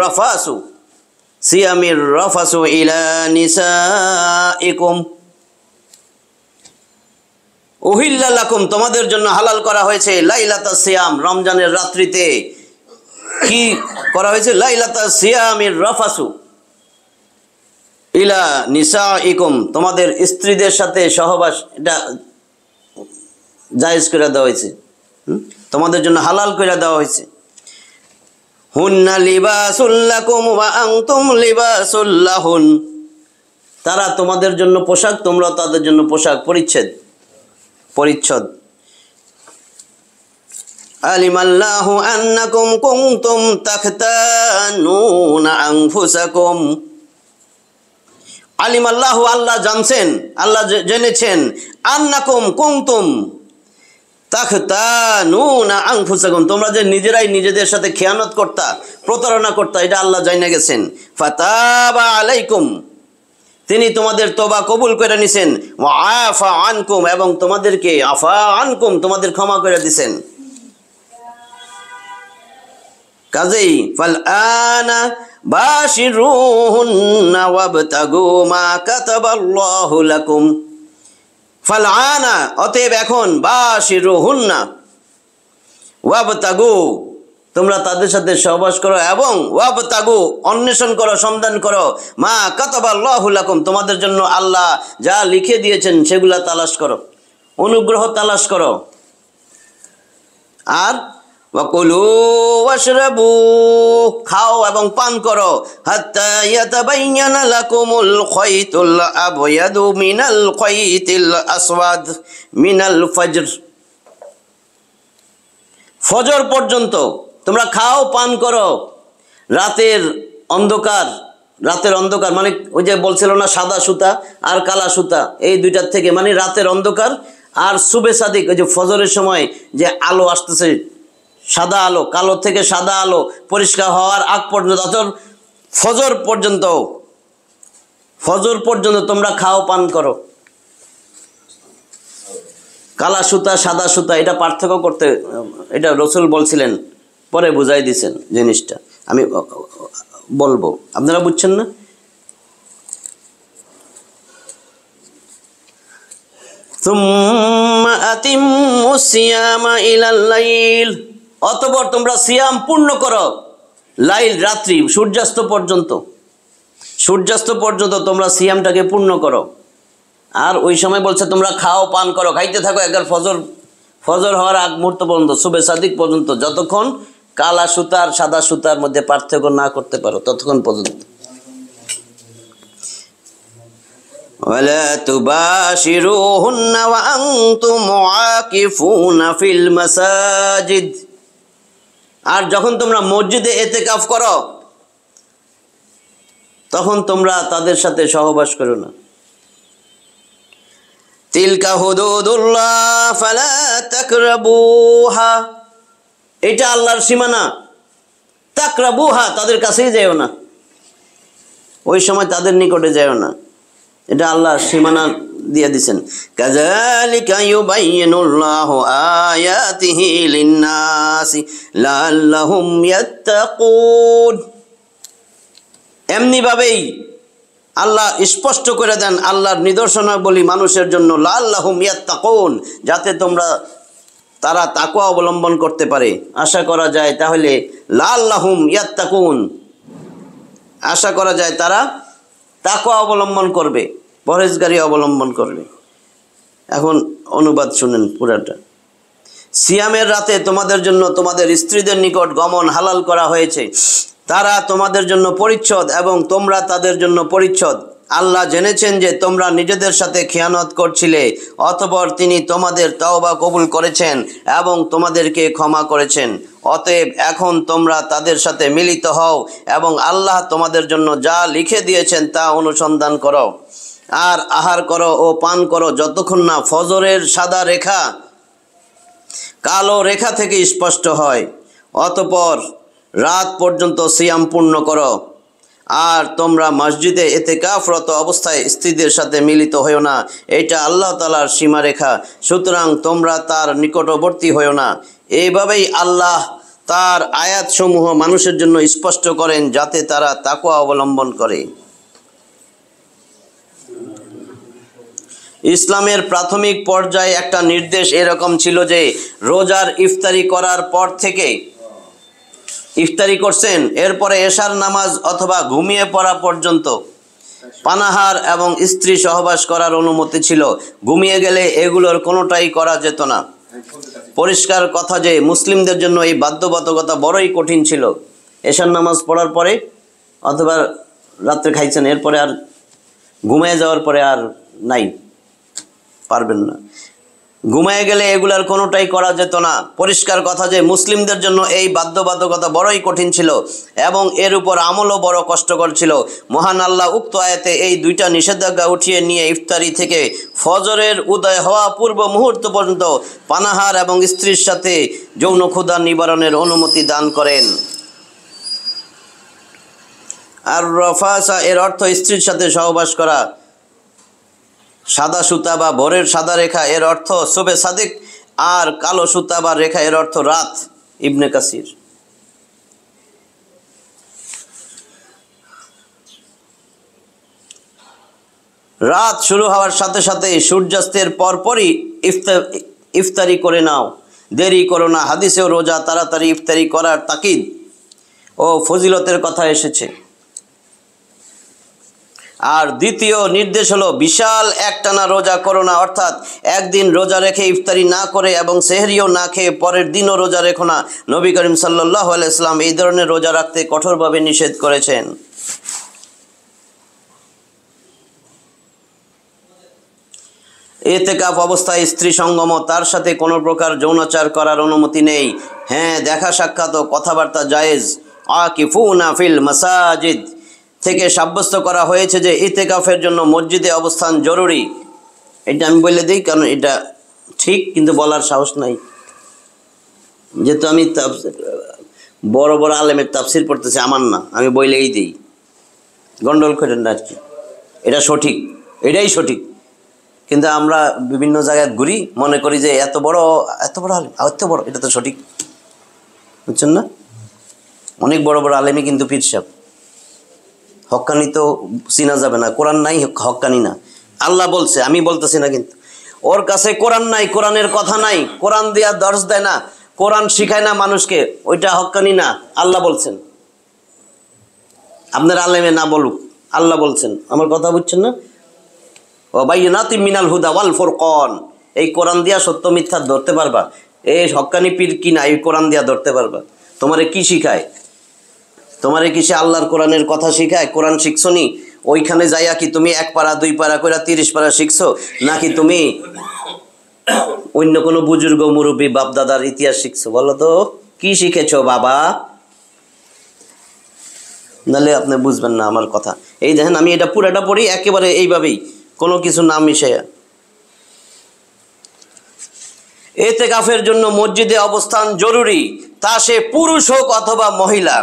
রাফাসু ইলা নিসাইকুম। উহিল্লা লাকুম তোমাদের জন্য হালাল করা হয়েছে লাইলাতাস সিয়াম রমজানের রাত্রিতে। কি করা হয়েছে? লাইলাতাস সিয়ামির রাফাসু ইলা নিসাইকুম, তোমাদের স্ত্রীদের সাথে সহবাস এটা জায়েজ করে দেওয়া হয়েছে, তোমাদের জন্য হালাল করে দেওয়া হয়েছে। হুন্না লিবাসুল লাকুম ওয়া আনতুম লিবাসুল লাহুন, তারা তোমাদের জন্য পোশাক, তোমরা তাদের জন্য পোশাক, পরিচ্ছদ। আলিমাল্লাহু আন্নাকুম কুনতুম তাখতানুনা আনফুসাকুম, আলিমাল্লাহু আল্লাহ জানছেন, আল্লাহ জেনেছেন, আন্নাকুম কুনতুম তাখতানুনা আনফুসাকুম, তোমরা যে নিজেরাই নিজেদের সাথে খেয়ানত করতা, প্রতারণা করতা, এটা আল্লাহ জানে গেছেন। ফাতাবা আলাইকুম, তিনি তোমাদের তওবা কবুল করে নিছেন। ওয়া আফা আনকুম, এবং তোমাদেরকে আফা আনকুম তোমাদের ক্ষমা করে দিছেন। কাজেই ফাল আনা বাশিরুহুন্না ওয়াবতাগু মা কাতাবাল্লাহু লাকুম, ফাল আনা অতএব এখন, বাশিরুহুন্না ওয়াবতাগু তোমরা তাদের সাথে সহবাস করো, এবং ওয়াবতাগু অন্বেষণ করো, সন্ধান করো, মা কাতাবাল্লাহু লাকুম তোমাদের জন্য আল্লাহ যা লিখে দিয়েছেন সেগুলা তালাশ করো, অনুগ্রহ তালাশ করো। আর ওয়াকুলু ওয়াশরাবু খাও এবং পান করো, হাত্তা ইয়াতাবায়্যানা লাকুমুল খায়তুল আবয়াদু মিনাল খায়তিল আসওয়াদ মিনাল ফজর, ফজর পর্যন্ত তোমরা খাও পান করো। রাতের অন্ধকার মানে ওই যে বলছিল না সাদা সুতা আর কালা সুতা, এই দুইটার থেকে, মানে রাতের অন্ধকার আর সুবে সাদিক, ওই যে ফজরের সময় যে আলো আসতেছে, সাদা আলো, কালো থেকে সাদা আলো পরিষ্কার হওয়ার আগ পর্যন্ত, অর্থাৎ ফজর পর্যন্ত তোমরা খাও পান করো। কালা সুতা সাদা সুতা এটা পার্থক্য করতে, এটা রসুল বলছিলেন, পরে বুঝাই দিছেন জিনিসটা, আমি বলবো, আপনারা বুঝছেন না? সুম্মা আতিম্মুস সিয়ামা ইলাল লাইল, অতঃপর তোমরা সিয়াম পূর্ণ করো, লাইল রাত্রি, সূর্যাস্ত পর্যন্ত তোমরা সিয়ামটাকে পূর্ণ করো। আর ওই সময় বলছে তোমরা খাও পান করো, খাইতে থাকো একবার ফজর হওয়ার আগ মুহূর্ত পর্যন্ত, সুবে সাদিক পর্যন্ত, যতক্ষণ কালা সুতার সাদা সুতার মধ্যে পার্থক্য না করতে পারো ততক্ষণ পর্যন্ত। ওয়ালা তুবাশিরুহুন্না ওয়া আনতুম মুআকিফুনা ফিল মাসাজিদ, আর যখন তোমরা মসজিদে ইতিকাফ করো তখন তোমরা তাদের সাথে সহবাস করো না। তিলকা হুদুদুল্লাহ ফালা তাকরাবুহা, এটা আল্লাহর সীমানা, তাকরাবুহা তাদের কাছেই যাও না, ওই সময় তাদের নিকটে যাও না, এটা আল্লাহর সীমানা দিয়ে দিছেন। কাযালিকা ইউবাইয়িনুল্লাহু আয়াতিহি লিন-নাসি লাআল্লাহুম ইয়াত্তাকুন। এমনি ভাবেই আল্লাহ স্পষ্ট করে দেন আল্লাহর নিদর্শনাবলী মানুষের জন্য, লাআল্লাহুম ইয়াত্তাকুন, যাতে তারা তাকওয়া অবলম্বন করতে পারে। আশা করা যায় তাহলে লাআল্লাহুম ইয়াত্তাকুন, আশা করা যায় তারা তাকওয়া অবলম্বন করবে, পরহেজগারি অবলম্বন করবে। এখন অনুবাদ শুনেন পুরাটা। সিয়ামের রাতে তোমাদের জন্য তোমাদের স্ত্রীদের নিকট গমন হালাল করা হয়েছে, তারা তোমাদের জন্য পরিচ্ছদ এবং তোমরা তাদের জন্য পরিচ্ছদ। আল্লাহ জেনেছেন যে তোমরা নিজেদের সাথে খেয়ানত করছিলে, অতঃপর তিনি তোমাদের তওবা কবুল করেছেন এবং তোমাদেরকে ক্ষমা করেছেন। অতএব এখন তোমরা তাদের সাথে মিলিত হও এবং আল্লাহ তোমাদের জন্য যা লিখে দিয়েছেন তা অনুসন্ধান করো। আর আহার করো ও পান করো যতক্ষণ না ফজরের সাদা রেখা কালো রেখা থেকে স্পষ্ট হয়, অতঃপর রাত পর্যন্ত সিয়াম পূর্ণ করো। আর তোমরা মসজিদে ইতিকাফরত অবস্থায় স্ত্রীদের সাথে মিলিত হও না, এটা আল্লাহ তাআলার সীমারেখা, সুতরাং তোমরা তার নিকটবর্তী হও না। এইভাবেই আল্লাহ তার আয়াতসমূহ মানুষের জন্য স্পষ্ট করেন যাতে তারা তাকওয়া অবলম্বন করে। ইসলামের প্রাথমিক পর্যায়ে একটা নির্দেশ এরকম ছিল যে রোজার ইফতারি করার পর থেকে, ইফতারি করছেন এরপরে এশার নামাজ অথবা ঘুমিয়ে পড়া পর্যন্ত পানাহার এবং স্ত্রী সহবাস করার অনুমতি ছিল। ঘুমিয়ে গেলে এগুলোর কোনোটাই করা যেত না। পরিষ্কার কথা যে মুসলিমদের জন্য এই বাধ্যবাধকতা বড়ই কঠিন ছিল। এশার নামাজ পড়ার পরে অথবা রাত্রে খাইছেন, এরপরে আর ঘুমিয়ে যাওয়ার পরে আর নাই, পারবেন না। ঘুমিয়ে গেলে এগুলার কোনোটাই করা যেত না। পরিষ্কার কথা যে মুসলিমদের জন্য এই বাধ্যবাধকতা বড়ই কঠিন ছিল এবং এর উপর আমলও বড় কষ্টকর ছিল। মহান আল্লাহ উক্ত আয়াতে এই দুইটা নিষেধাজ্ঞা উঠিয়ে নিয়ে ইফতারি থেকে ফজরের উদয় হওয়া পূর্ব মুহূর্ত পর্যন্ত পানাহার এবং স্ত্রীর সাথে যৌন ক্ষুধা নিবারণের অনুমতি দান করেন। আর রফাসা এর অর্থ স্ত্রীর সাথে সহবাস করা। সাদা সুতা বা ভোরের সাদা রেখা এর অর্থ সুবে সাদিক, আর কালো সুতা বা রেখা এর অর্থ রাত। ইবনে কাসির। রাত শুরু হওয়ার সাথে সাথে সূর্যাস্তের পরপরই ইফতারি করে নাও, দেরি করো না। হাদিসেও রোজা তাড়াতাড়ি ইফতারি করার তাকিদ ও ফজিলতের কথা এসেছে। আর দ্বিতীয় নির্দেশ হলো বিশাল একটানা রোজা করো না, অর্থাৎ একদিন রোজা রেখে ইফতারি না করে এবং সেহরিও না খেয়ে পরের দিনও রোজা রেখো না। নবী করিম সাল্লাল্লাহু আলাইহি ওয়াসাল্লাম এই ধরনের রোজা রাখতে কঠোরভাবে নিষেধ করেছেন। ইতিকাফ অবস্থায় স্ত্রী সঙ্গম, তার সাথে কোনো প্রকার যৌনাচার করার অনুমতি নেই। হ্যাঁ, দেখা সাক্ষাৎ ও কথাবার্তা জায়েজ। আকিফুনা ফিল মাসাজিদ থেকে সাব্যস্ত করা হয়েছে যে ইতিকাফের জন্য মসজিদে অবস্থান জরুরি। এটা আমি বলে দিই কারণ এটা ঠিক, কিন্তু বলার সাহস নাই। যেহেতু আমি বড় বড় আলেমের তাফসির পড়তেছি, আমার না, আমি বইলেই দিই, গন্ডগোল করেন না আর কি। এটা সঠিক, এটাই সঠিক, কিন্তু আমরা বিভিন্ন জায়গায় ঘুরি, মনে করি যে এত বড় আলেম, এত বড়, এটা তো সঠিক, বুঝছেন না? অনেক বড় বড় আলেমই কিন্তু পীর সাহেব। হক্কানি তো চিনা যাবে না, কোরআন নাই, হক্কানি না। আল্লাহ বলছে, আমি বলতেছি না, কিন্তু ওর কাছে কোরআন নাই, কোরআনের কথা নাই, কোরআন দিয়া দর্শ দেয় না, কোরআন শিখায় না মানুষকে, ওইটা হক্কানি না। আল্লাহ বলছেন, আপনার আলেমে না বলুক, আল্লাহ বলছেন। আমার কথা বুঝছেন না? ও বাইয়িনাতিম মিনাল হুদা ওয়াল ফুরকান, এই কোরআন দিয়া সত্য মিথ্যা ধরতে পারবা। এই হক্কানি পীর কি না, এই কোরআন দিয়া ধরতে পারবা। তোমারে কি শিখায়? তোমারে কি সে আল্লাহর কোরআনের কথা শিখায়? কোরআন শিখছো নি? ওইখানে যাইয়া কি তুমি 1 পারা 2 পারা কইরা 30 পারা শিখছো, নাকি তুমি অন্য কোনো বুজুর্গ মুরব্বী বাপ দাদার ইতিহাস শিখছো? বলো তো কি শিখেছো বাবা? নাহলে আপনি বুঝবেন না আমার কথা। এই দেখেন, আমি এটা পুরাটা পড়ি একেবারে এইভাবেই, কোনো কিছু না মিশাইয়া। ইতিকাফের জন্য মসজিদে অবস্থান জরুরি, তা সে পুরুষ হোক অথবা মহিলা।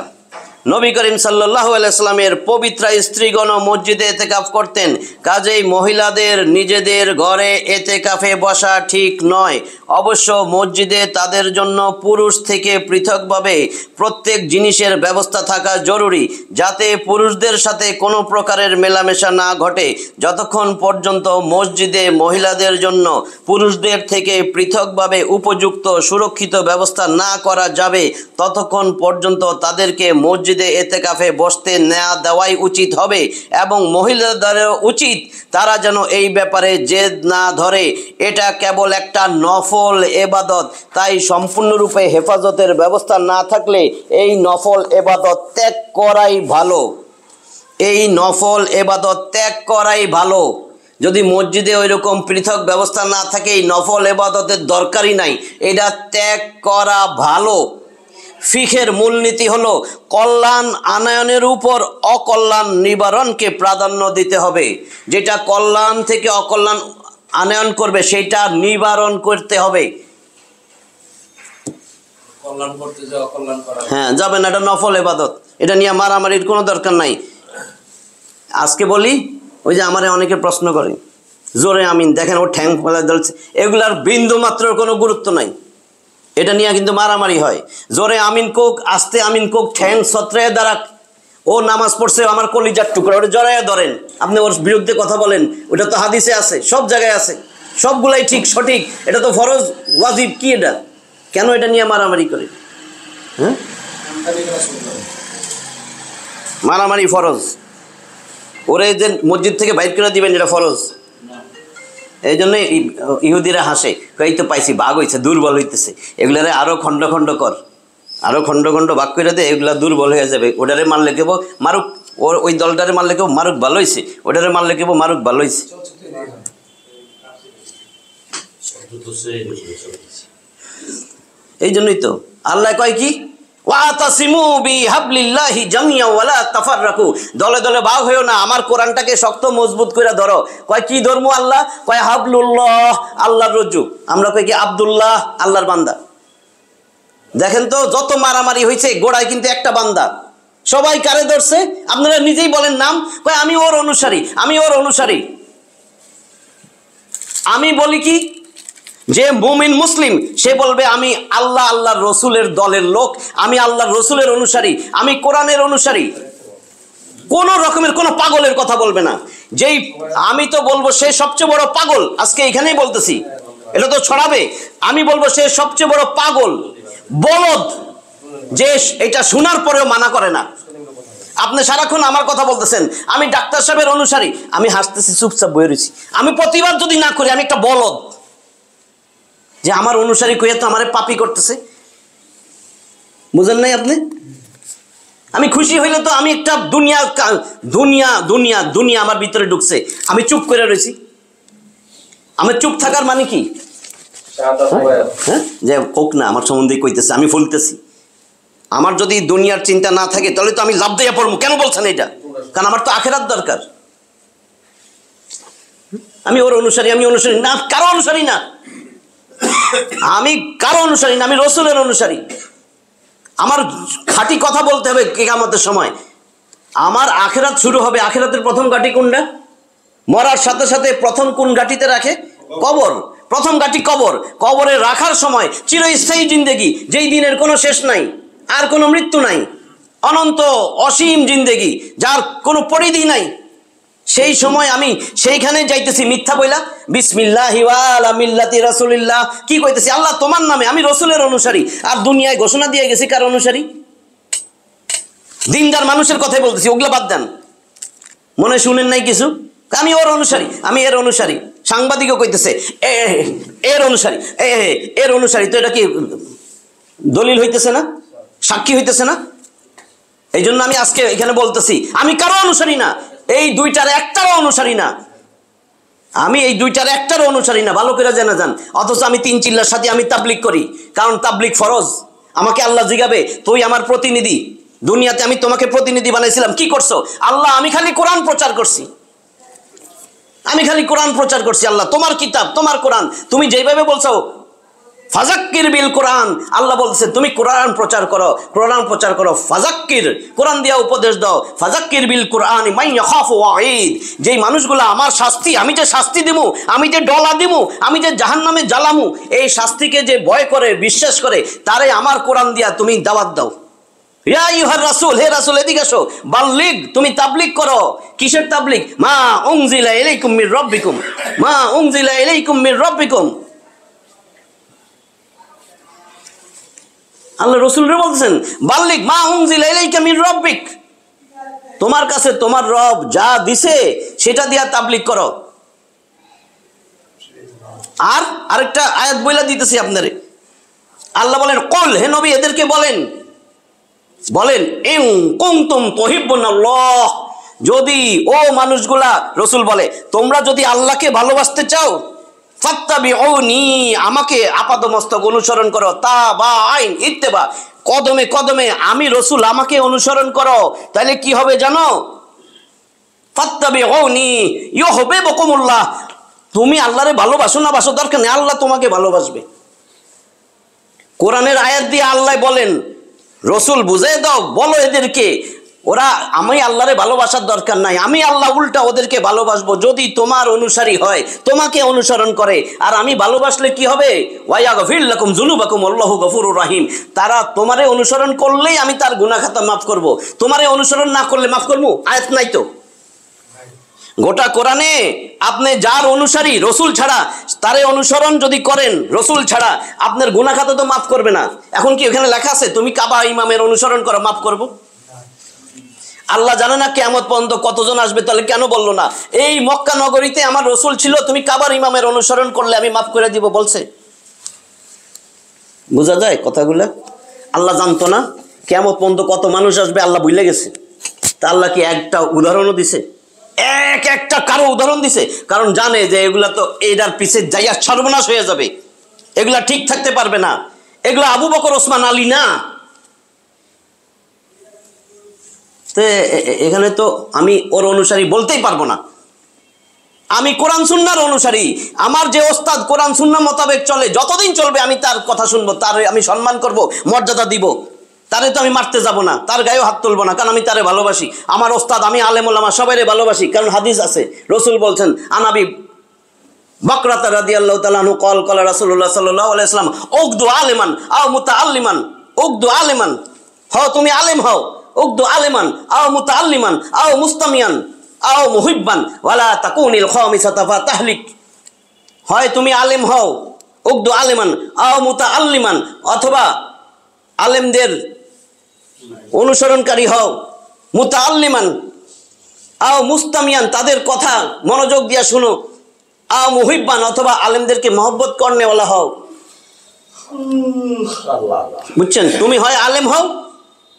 নবী করিম সাল্লাল্লাহু আলাইহি সাল্লামের পবিত্র স্ত্রীগণ মসজিদে ইতিকাফ করতেন। কাজেই মহিলাদের নিজেদের ঘরে ইতিকাফে বসা ঠিক নয়। অবশ্য মসজিদে তাদের জন্য পুরুষ থেকে পৃথকভাবে প্রত্যেক জিনিসের ব্যবস্থা থাকা জরুরি, যাতে পুরুষদের সাথে কোনো প্রকারের মেলামেশা না ঘটে। যতক্ষণ পর্যন্ত মসজিদে মহিলাদের জন্য পুরুষদের থেকে পৃথকভাবে উপযুক্ত সুরক্ষিত ব্যবস্থা না করা যাবে, ততক্ষণ পর্যন্ত তাদেরকে মসজিদে ইতিকাফে বসতে না দেওয়াই উচিত হবে। এবং মহিলাদেরও উচিত তারা যেন এই ব্যাপারে জেদ না ধরে। এটা কেবল একটা নফল ইবাদত, তাই সম্পূর্ণরূপে হেফাজতের ব্যবস্থা না থাকলে এই নফল ইবাদত ত্যাগ করাই ভালো। এই নফল ইবাদত ত্যাগ করাই ভালো। যদি মসজিদে ওই রকম পৃথক ব্যবস্থা না থাকে, এই নফল ইবাদতের দরকারই নাই, এটা ত্যাগ করা ভালো। ফিখের মূলনীতি হলো কল্যাণ আনয়নের উপর অকল্যাণ নিবারণকে প্রাধান্য দিতে হবে। যেটা কল্যাণ থেকে অকল্যাণ আনয়ন করবে সেটা নিবারণ করতে হবে। হ্যাঁ, যাবে না, এটা নফল ইবাদত, এটা নিয়ে মারামারির কোনো দরকার নাই। আজকে বলি, ওই যে আমারে অনেকে প্রশ্ন করে জোরে আমিন, দেখেন ও ঠ্যাং ফেলা ধরছে, এগুলার বিন্দু মাত্র কোনো গুরুত্ব নাই। এটা নিয়ে কিন্তু মারামারি হয়। জোরে আমিন কোক, আস্তে আমিন কোক, ঠ্যাং ছত্রায় দ্বারা ও নামাজ পড়ছে আমার কলিজার টুকরা, ওটা জড়াইয়া ধরেন, আপনি ওর বিরুদ্ধে কথা বলেন, ওটা তো হাদিসে আছে, সব জায়গায় আছে, সবগুলাই ঠিক সঠিক, এটা তো ফরজ ওয়াজিব, কি এটা? কেন এটা নিয়ে মারামারি করে? হ্যাঁ, মারামারি ফরজ, ওরে যে মসজিদ থেকে বাইর করে দিবেন এটা ফরজ। এই জন্য ইহুদিরা হাসে, এই তো পাইছি ভাগ হয়েছে, দুর্বল হইতেছে, এগুলারে আরো খণ্ড খণ্ড কর, আরো খণ্ড খণ্ড ভাগ করে দে, এগুলা দুর্বল হয়ে যাবে। ওটারে মারলে কেবো মারুক, ওই দলটারে মারলে কেবো মারুক ভালো হয়েছে, ওটারে মারলে কেবো মারুক ভালো হয়েছে। এই জন্যই তো আল্লাহ কয় কি, ওয়াতাসিমু বিহাবলিল্লাহি জামিয়া ওয়ালা তাফাররাকু, দলে দলে ভাগ হইও না, আমার কোরআনটাকে শক্ত মজবুত করে ধরো। কয় কি ধর্ম আল্লাহ? কয় হাবলুল্লাহ, আল্লাহর রজ্জু। আমরা কই কি আব্দুল্লাহ, আল্লাহর বান্দা। দেখেন তো যত মারামারি হয়েছে, গোড়ায় কিন্তু একটা বান্দা। সবাই কারে ধরছে? আপনারা নিজেই বলেন নাম। কয় আমি ওর অনুসারী, আমি ওর অনুসারী। আমি বলি কি, যে মুমিন মুসলিম সে বলবে আমি আল্লাহ আল্লাহর রসুলের দলের লোক, আমি আল্লাহর রসুলের অনুসারী, আমি কোরআনের অনুসারী। কোন রকমের কোনো পাগলের কথা বলবে না। যেই আমি তো বলবো সে সবচেয়ে বড় পাগল, আজকে এখানেই বলতেছি, এটা তো ছড়াবে। আমি বলবো সে সবচেয়ে বড় পাগল, বলদ, যে এটা শোনার পরেও মানা করে না। আপনি সারাক্ষণ আমার কথা বলতেছেন, আমি ডাক্তার সাহেবের অনুসারী, আমি হাসতেছি, চুপচাপ বয়ে রয়েছি। আমি প্রতিবাদ যদি না করি, আমি একটা বলদ, যে আমার অনুসারী কইয়া তো আমারে পাপী করতেছে। বুঝেন নাই আপনি? আমি খুশি হইলে তো আমি একটা দুনিয়া দুনিয়া দুনিয়া দুনিয়া আমার ভিতরে ঢুকছে, আমি চুপ করে রয়েছি। আমার চুপ থাকার মানে কি? হ্যাঁ, যে হোক না, আমার সম্বন্ধে কইতেছে, আমি ফুলতেছি। আমার যদি দুনিয়ার চিন্তা না থাকে তাহলে তো আমি লাভ দিয়ে পড়বো। কেন বলছেন এটা? কারণ আমার তো আখেরাত দরকার। আমি ওর অনুসারী, আমি অনুসারী না, কারো অনুসারী না, আমি কারো অনুসারী না, আমি রসুলের অনুসারী। আমার খাঁটি কথা বলতে হবে কিয়ামতের সময়। আমার আখেরাত শুরু হবে। আখেরাতের প্রথম ঘাঁটি কোনটা? মরার সাথে সাথে প্রথম কোন ঘাঁটিতে রাখে? কবর। প্রথম ঘাঁটি কবর। কবরে রাখার সময় চিরস্থায়ী জিন্দেগি, যেই দিনের কোনো শেষ নাই, আর কোনো মৃত্যু নাই, অনন্ত অসীম জিন্দেগি, যার কোনো পরিধি নাই। সেই সময় আমি সেইখানে যাইতেছি মিথ্যা বইলা, বিসমিল্লাহি ওয়া আলা মিল্লাতি রাসূলিল্লাহ, কি কইতেছি? আল্লাহ তোমার নামে, আমি রসুলের অনুসারী। আর দুনিয়ায় ঘোষণা দিয়ে গেছি কার অনুসারী? দিনদার মানুষের কথাই বলতেছি, ওগুলা বাদ দেন। মনে শুনেন নাই কিছু? আমি ওর অনুসারী, আমি এর অনুসারী। সাংবাদিকও কইতেছে এর অনুসারী, এর অনুসারী। তো এটা কি দলিল হইতেছে না? সাক্ষী হইতেছে না? এই জন্য আমি আজকে এখানে বলতেছি, আমি কারো অনুসারী না, এই দুইটার একটারও অনুসারী না। আমি এই দুইটার একটারও অনুসারী না, ভালো করে জেনে যান। অথচ আমি 3 চিল্লার সাথে আমি তাবলিগ করি, কারণ তাবলিগ ফরজ। আমাকে আল্লাহ জিগাবে, তুই আমার প্রতিনিধি, দুনিয়াতে আমি তোমাকে প্রতিনিধি বানাইছিলাম, কি করছো? আল্লাহ, আমি খালি কোরআন প্রচার করছি, আমি খালি কোরআন প্রচার করছি। আল্লাহ, তোমার কিতাব, তোমার কোরআন, তুমি যেভাবে বলছো ফাজাক্কির বিল কোরআন, আল্লাহ বলছে তুমি কোরআন প্রচার করো, কোরআন প্রচার করো। ফাজাক্কির, কোরআন দিয়া উপদেশ দাও। ফাজাক্কির বিল কোরআন মান ইয়াখাফু ওয়াঈদ, যেই মানুষগুলো আমার শাস্তি, আমি যে শাস্তি দিমু, আমি যে ডলা দিমু, আমি যে জাহান্নামে জ্বালামু, এই শাস্তিকে যে ভয় করে বিশ্বাস করে, তারে আমার কোরআন দিয়া তুমি দাওয়াত দাও। ইয়া আইয়ুহার রাসূল, হে রাসূল এদিকে আসো, বাল্লিগ, তুমি তাবলীগ করো। কিসের তাবলীগ? মা উনজিলা ইলাইকুম মির রাব্বিকুম, মা উনজিলা ইলাইকুম মির রাব্বিকুম। আল্লাহ রসুলরে বলছেন বাল্লিগ মা উনজিলা ইলাইকা মির রাব্বিক, তোমার কাছে তোমার রব যা দিছে সেটা দিয়া তাবলীগ করো। আর আরেকটা আয়াত বইলা দিতেছি আপনারে, আল্লাহ বলেন কুল, হে নবী এদেরকে বলেন ইন কুনতুম তুহিব্বুনাল্লাহ, যদি ও মানুষগুলা, রসুল বলে তোমরা যদি আল্লাহকে ভালোবাসতে চাও, ফাত্তাবিউনি, আমাকে আপাদমস্তক অনুসরণ করো। তাবাইন ইত্তেবা, কদমে কদমে আমি রসুল আমাকে অনুসরণ করো। তাহলে কি হবে জানো? ফাত্তাবিউনি ইউহিব্বুকুমুল্লাহ, তুমি আল্লাহরে ভালোবাসো না বাসো দরকার নেই, আল্লাহ তোমাকে ভালোবাসবে। কোরআনের আয়াত দিয়ে আল্লাহ বলেন রসুল বুঝাই দাও, বলো এদেরকে ওরা আমি আল্লাহরে ভালোবাসার দরকার নাই, আমি আল্লাহ উল্টা ওদেরকে ভালোবাসবো যদি তোমার অনুসারী হয়, তোমাকে অনুসরণ করে। আর আমি ভালোবাসলে কি হবে? ওয়ায়াগফির লাকুম যুনুবাকুম আল্লাহু গফুরুর রহিম, তারা তোমারে অনুসরণ করলেই আমি তার গুনাহ খাতা মাফ করব, তোমারে অনুসরণ না করলে মাফ করব? আয়াত নাই তো গোটা কোরআনে। আপনি যার অনুসারী রসুল ছাড়া, তারে অনুসরণ যদি করেন রসুল ছাড়া, আপনার গুনাহ খাতা তো মাফ করবে না। এখন কি ওখানে লেখা আছে তুমি কাবা ইমামের অনুসরণ করো মাফ করব? আল্লাহ জানে না কিয়ামত পর্যন্ত কতজন আসবে, তাহলে কেন বললো না এই মক্কা নগরীতে আমার রসুল ছিল, তুমি কাবার ইমামের অনুসরণ করলে আমি মাফ করে দিব বলছে? বোঝা যায় কথাগুলা? আল্লাহ জানতো না কিয়ামত পর্যন্ত কত মানুষ আসবে? আল্লাহ ভুলে গেছে? তা আল্লাহ কি একটা উদাহরণও দিছে? একটা কারো উদাহরণ দিছে? কারণ জানে যে এগুলা তো এটার পিছে যাইয়া সর্বনাশ হয়ে যাবে, এগুলা ঠিক থাকতে পারবে না, এগুলা আবু বকর ওসমান আলী না। তো এখানে তো আমি ওর অনুসারী বলতেই পারবো না, আমি কোরআন সুন্নাহর অনুসারী। আমার যে ওস্তাদ কোরআন সুন্নাহ মোতাবেক চলে, যতদিন চলবে আমি তার কথা শুনবো, তার আমি সম্মান করব, মর্যাদা দিব। তারে তো আমি মারতে যাব না, তার গায়েও হাত তুলবো না, কারণ আমি তারে ভালোবাসি। আমার ওস্তাদ, আমি আলেম ওলামা সবাইরে ভালোবাসি, কারণ হাদিস আছে, রসুল বলছেন আনাবি বকরাতা রাদিয়াল্লাহু তাআলা আনহু ক্বাল ক্বালা রাসূলুল্লাহ সাল্লাল্লাহু আলাইহি ওয়াসাল্লাম উগদু আলিমান আও মুতাআল্লিমান, উগদু আলিমান, হও তুমি আলেম হও, উগদু আলিমান আও মুতাআল্লিমান আও মুস্তামিয়ান আও মুহিব্বান ওয়ালা তাকুনিল খামিসাতা ফাতাহলিক, হয় তুমি আলেম হও উগদু আলিমান আও মুতাআল্লিমান, অথবা আলেমদের অনুসরণকারী হও, মুতাআল্লিমান আও মুস্তামিয়ান, তাদের কথা মনোযোগ দিয়া শুনো, আও মুহিব্বান, অথবা আলেমদেরকে মহব্বত করনেওয়ালা হও। বুঝছেন? তুমি হয় আলেম হও,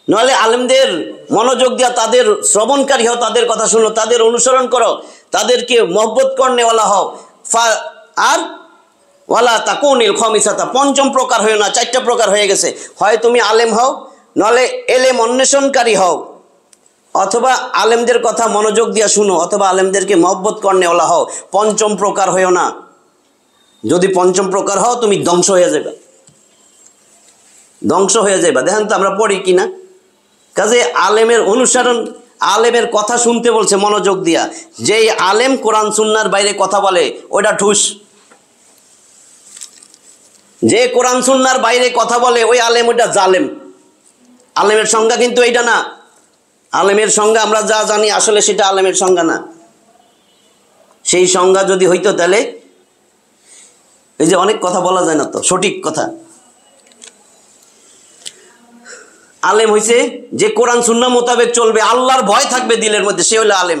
নাহলে আলেমদের মনোযোগ দিয়া তাদের শ্রবণকারী হও, তাদের কথা শুনো, তাদের অনুসরণ করো, তাদেরকে মহব্বত করনেওয়ালা হও। আর ওয়ালা তাকুনিল খামিসাতা, পঞ্চম প্রকার হয়ে না, চারটা প্রকার হয়ে গেছে। হয় তুমি আলেম হও, নাহলে এলেম অন্বেষণকারী হও, অথবা আলেমদের কথা মনোযোগ দিয়া শুনো, অথবা আলেমদেরকে মহব্বত করনেওয়ালা হও। পঞ্চম প্রকার হয়েও না। যদি পঞ্চম প্রকার হও তুমি ধ্বংস হয়ে যাবে, ধ্বংস হয়ে যাবে। দেখেন তো আমরা পড়ি কিনা? কাজে আলেমের অনুসরণ, আলেমের কথা শুনতে বলছে মনোযোগ দিয়া। যেই আলেম কোরআন সুন্নাহর বাইরে কথা বলে ওটা ঠুস, যে কোরআন সুন্নাহর বাইরে কথা বলে ওই আলেম, ওটা জালেম। আলেমের সংজ্ঞা কিন্তু এইটা না। আলেমের সংজ্ঞা আমরা যা জানি আসলে সেটা আলেমের সংজ্ঞা না। সেই সংজ্ঞা যদি হইতো তাহলে এই যে অনেক কথা বলা যায় না তো, সঠিক কথা। আলেম হইছে যে কোরআন সুন্নাহ মোতাবেক চলবে, আল্লাহর ভয় থাকবে দিলের মধ্যে, সে হলো আলেম।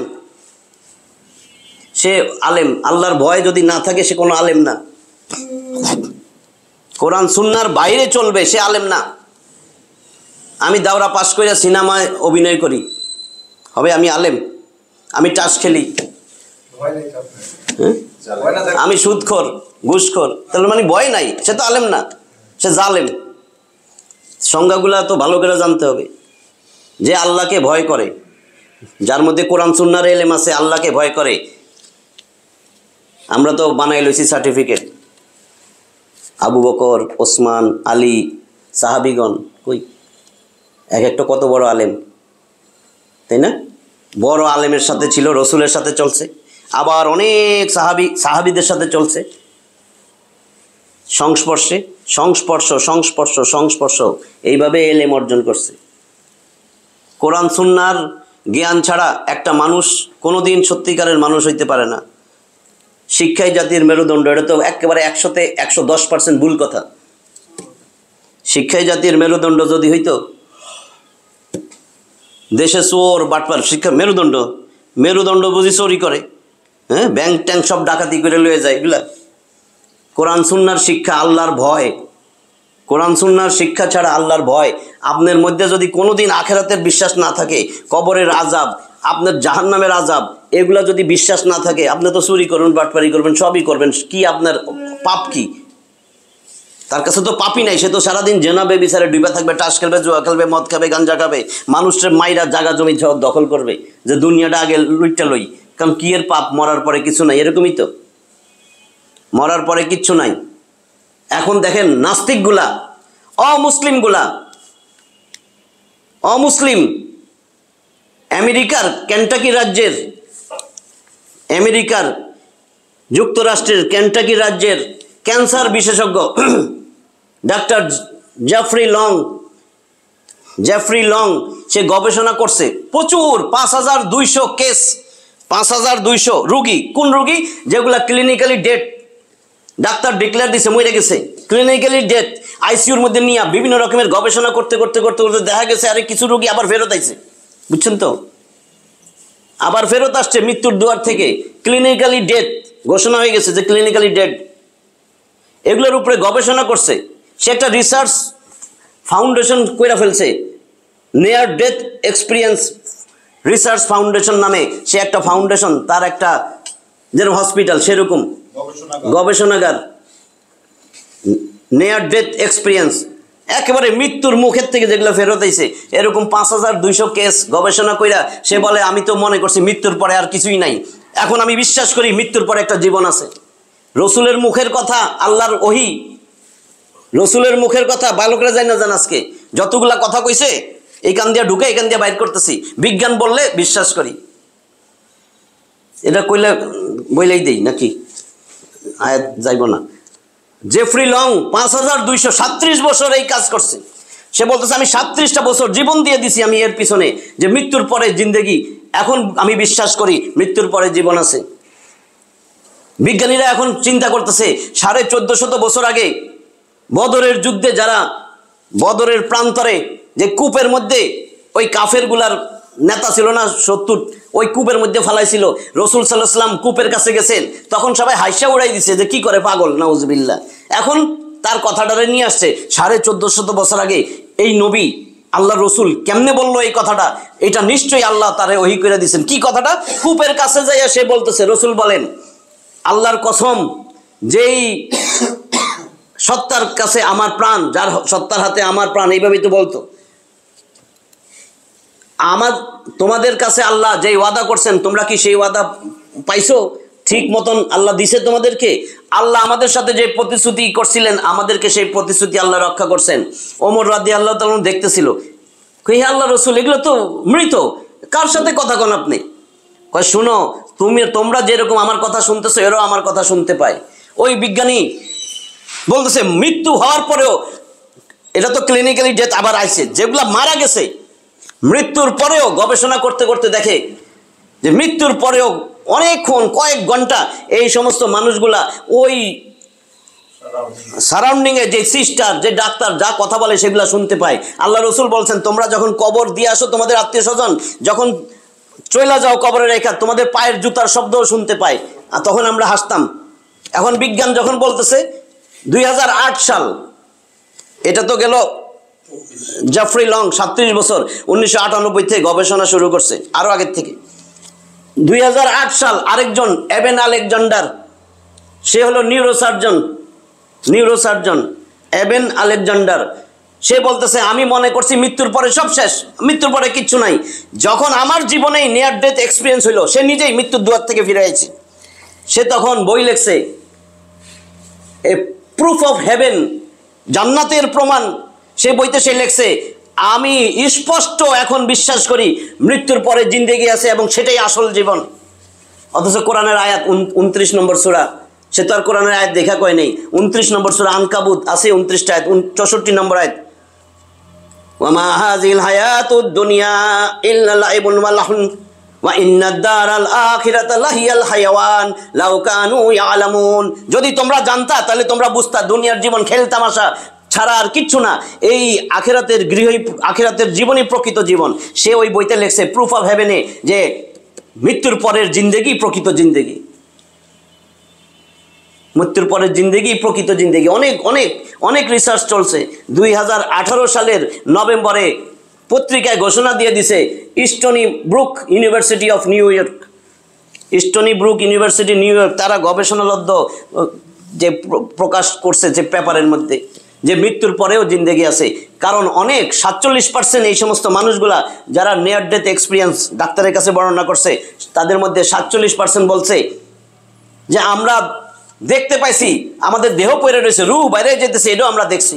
সে আলেম। আল্লাহর ভয় যদি না থাকে সে কোনো আলেম না। কোরআন সুন্নাহর বাইরে চলবে সে আলেম না। আমি দাওরা পাস করে সিনেমায় অভিনয় করি, হবে আমি আলেম? আমি টাস খেলি, আমি সুদখোর, ঘুষখোর, তাহলে মানে ভয় নাই, সে তো আলেম না, সে জালেম। সংজ্ঞাগুলা তো ভালো করে জানতে হবে। যে আল্লাহকে ভয় করে, যার মধ্যে কোরআন সুন্নাহর এলেম আছে, আল্লাহকে ভয় করে। আমরা তো বানাই লইছি সার্টিফিকেট, আবু বকর, ওসমান, আলী, সাহাবিগণ কই এক একটা কত বড় আলেম, তাই না? বড় আলেমের সাথে ছিল, রসুলের সাথে চলছে, আবার অনেক সাহাবিদের সাথে চলছে, সংস্পর্শে সংস্পর্শ সংস্পর্শ সংস্পর্শ এইভাবে এলেম অর্জন করছে। কোরআন সুন্নাহর জ্ঞান ছাড়া একটা মানুষ কোনোদিন সত্যিকারের মানুষ হইতে পারে না। শিক্ষাই জাতির মেরুদণ্ড, এটা তো একেবারে 100-তে 110% ভুল কথা। শিক্ষাই জাতির মেরুদণ্ড যদি হইতো, দেশে চোর বাটপার, শিক্ষা মেরুদণ্ড, মেরুদণ্ড বুঝি চুরি করে, হ্যাঁ, ব্যাংক ট্যাঙ্ক সব ডাকাতি করে লয়ে যায় এগুলা। কোরআন সুন্নাহর শিক্ষা, আল্লাহর ভয়, কোরআন সুন্নাহর শিক্ষা ছাড়া আল্লাহর ভয়। আপনার মধ্যে যদি কোনোদিন আখেরাতের বিশ্বাস না থাকে, কবরের আযাব, আপনার জাহান্নামের আযাব, এগুলা যদি বিশ্বাস না থাকে, আপনি তো চুরি করবেন, বাটপারি করবেন, সবই করবেন, কি আপনার পাপ কি? তার কাছে তো পাপই নাই, সে তো সারাদিন জেনা বেবিচারে ডুবে থাকবে, টাস খেলবে, জুয়া খেলবে, মদ খাবে, গাঞ্জা খাবে, মানুষের মাইরা জাগা জমি দখল করবে, যে দুনিয়াটা আগে লুইটা লই। কারণ কি এর পাপ? মরার পরে কিছু নাই, এরকমই তো, মরার পরে কিচ্ছু নাই। এখন দেখেন নাস্তিকগুলা, অমুসলিমগুলা, অমুসলিম আমেরিকার কেন্টাকি রাজ্যের, আমেরিকার যুক্তরাষ্ট্রের কেন্টাকি রাজ্যের ক্যান্সার বিশেষজ্ঞ ডাক্তার জেফ্রি লং সে গবেষণা করছে প্রচুর, 5200 কেস, 5200 রুগী। কোন রুগী? যেগুলা ক্লিনিক্যালি ডেড, ডাক্তার ডিক্লেয়ার দিছে মরে গেছে, ক্লিনিক্যালি ডেড, আইসিইউর মধ্যে নিয়ে বিভিন্ন রকমের গবেষণা করতে করতে করতে করতে দেখা গেছে আরে কিছু রোগী আবার ফেরত আইছে, বুঝছেন তো, আবার ফেরত আসছে মৃত্যুর দুয়ার থেকে, ক্লিনিক্যালি ডেড ঘোষণা হয়ে গেছে যে ক্লিনিক্যালি ডেড। এগুলোর উপরে গবেষণা করছে সে, একটা রিসার্চ ফাউন্ডেশন কইরা ফেলছে, near death experience research foundation নামে সে একটা ফাউন্ডেশন, তার একটা যেরকম হসপিটাল সেরকম গবেষণাগার, নিয়ার ডেথ এক্সপিরিয়েন্স, একেবারে মৃত্যুর মুখের থেকে যেগুলো ফেরত আইছে, এরকম 5200 কেস গবেষণা কইরা সে বলে আমি তো মনে করছি মৃত্যুর পরে আর কিছুই নাই, এখন আমি বিশ্বাস করি মৃত্যুর পরে একটা জীবন আছে। রসুলের মুখের কথা, আল্লাহর ওহী, রসুলের মুখের কথা বালকরা যায় না জান, আজকে যতগুলা কথা কইছে এই কান দিয়া ঢুকে এই কান দিয়া বাইর করতেছি, বিজ্ঞান বললে বিশ্বাস করি, এটা কইলে বইলেই দেই নাকি, আয়াত যাইব না। জেফ্রি লং 5237 বছর এই কাজ করছে, সে বলতেছে আমি 37টা বছর জীবন দিয়ে দিছি আমি এর পিছনে, যে মৃত্যুর পরে জিন্দেগি, এখন আমি বিশ্বাস করি মৃত্যুর পরে জীবন আছে। বিজ্ঞানীরা এখন চিন্তা করতেছে 1450 বছর আগে বদরের যুদ্ধে যারা বদরের প্রান্তরে যে কূপের মধ্যে ওই কাফের গুলার নেতা ছিল না 70, ওই কূপের মধ্যে ফালাইছিল, রসুল সাল্লাল্লাহু আলাইহি ওয়াসাল্লাম কূপের কাছে গেছেন, তখন সবাই হাইসা উড়াই দিছে যে কি করে পাগল, নাউজুবিল্লাহ। এখন তার কথাটারে নিয়ে আসছে 1450 বছর আগে এই নবী আল্লাহ রসুল কেমনে বললো এই কথাটা, এটা নিশ্চয়ই আল্লাহ তারে ওহী করে দিয়েছেন। কি কথাটা? কূপের কাছে যাইয়া সে বলতেছে, রসুল বলেন আল্লাহর কসম, যেই সত্তার কাছে আমার প্রাণ, যার সত্তার হাতে আমার প্রাণ, এইভাবেই তো বলতো, আমার তোমাদের কাছে আল্লাহ যেই ওয়াদা করছেন তোমরা কি সেই ওয়াদা পাইছো? ঠিক মতন আল্লাহ দিছে তোমাদেরকে? আল্লাহ আমাদের সাথে যে প্রতিশ্রুতি করছিলেন আমাদেরকে সেই প্রতিশ্রুতি আল্লাহ রক্ষা করছেন। ওমর রাদিয়াল্লাহু তাআলা দেখতেছিল, হে আল্লাহ রসুল এগুলো তো মৃত, কার সাথে কথা কন আপনি? কয় শুনো, তোমরা যেরকম আমার কথা শুনতেছো এরাও আমার কথা শুনতে পায়। ওই বিজ্ঞানী বলতেছে মৃত্যু হওয়ার পরেও, এটা তো ক্লিনিক্যালি ডেথ আবার আইছে, যেগুলা মারা গেছে মৃত্যুর পরেও গবেষণা করতে করতে দেখে যে মৃত্যুর পরেও অনেকক্ষণ, কয়েক ঘন্টা এই সমস্ত মানুষগুলা ওই সারাউন্ডিংয়ে যে সিস্টার, যে ডাক্তার যা কথা বলে সেগুলা শুনতে পায়। আল্লাহ রসুল বলছেন তোমরা যখন কবর দিয়ে আসো, তোমাদের আত্মীয় স্বজন যখন চলে যাও কবরে রেখা, তোমাদের পায়ের জুতার শব্দও শুনতে পায়। আর তখন আমরা হাসতাম। এখন বিজ্ঞান যখন বলতেছে 2008 সাল, এটা তো গেল জেফ্রি লং 37 বছর, 1998 থেকে গবেষণা শুরু করছে, আরো আগের থেকে। 2008 সাল আরেকজন এবেন আলেকজান্ডার, সে হলো নিউরোসার্জন এবেন আলেকজান্ডার, সে বলতেছে আমি মনে করছি মৃত্যুর পরে সব শেষ, মৃত্যুর পরে কিচ্ছু নাই। যখন আমার জীবনে নিয়ার ডেথ এক্সপিরিয়েন্স হইলো, সে নিজেই মৃত্যুর দুয়ার থেকে ফিরে আইছে। সে তখন বই লেখছে, এ প্রুফ অফ হেভেন, জান্নাতের প্রমাণ, সে বইতে সে লেখছে আমি স্পষ্ট এখন বিশ্বাস করি মৃত্যুর পরে জিন্দেগি আছে এবং সেটাই আসল জীবন। অথচ কোরআনের আয়াত 29 নম্বর সূরা, সে তো আর কোরআনের আয়াত দেখা কয় নেই। 29 নম্বর সূরা আনকাবুত আছে 29টা আয়াত, 64 নম্বর আয়াত, ওয়ামা হাযিল হায়াতুদ দুনিয়া ইল্লা লাইবুন ওয়া লাহুন ওয়া ইন্নাদ দারাল আখিরাতা লাহিয়াল হায়াওয়ান লাউ কানু ইয়ালামুন। যদি তোমরা জানতা তাহলে তোমরা বুঝতা দুনিয়ার জীবন খেলতামাশা ছাড়া আর কিচ্ছু না, এই আখিরাতের জীবনই প্রকৃত জীবন। সে ওই বইতে লেখছে প্রুফ অফ হেভেনে যে মৃত্যুর পরের জিন্দেগি প্রকৃত জিন্দেগি, মৃত্যুর পরের জিন্দেগি প্রকৃত জিন্দেগি। অনেক অনেক অনেক রিসার্চ চলছে। 2018 সালের নভেম্বরে পত্রিকায় ঘোষণা দিয়ে দিছে Stony Brook University of New York, Stony Brook University New York, তারা গবেষণালব্ধ যে প্রকাশ করছে যে পেপারের মধ্যে যে মৃত্যুর পরেও জিন্দেগি আছে। কারণ অনেক 47% এই সমস্ত মানুষগুলা যারা নিয়ার ডেথ এক্সপিরিয়েন্স ডাক্তারের কাছে বর্ণনা করছে, তাদের মধ্যে 47% বলছে যে আমরা দেখতে পাইছি আমাদের দেহ পড়ে রয়েছে, রূহ বাইরে যেতেছে, এটাও আমরা দেখছি।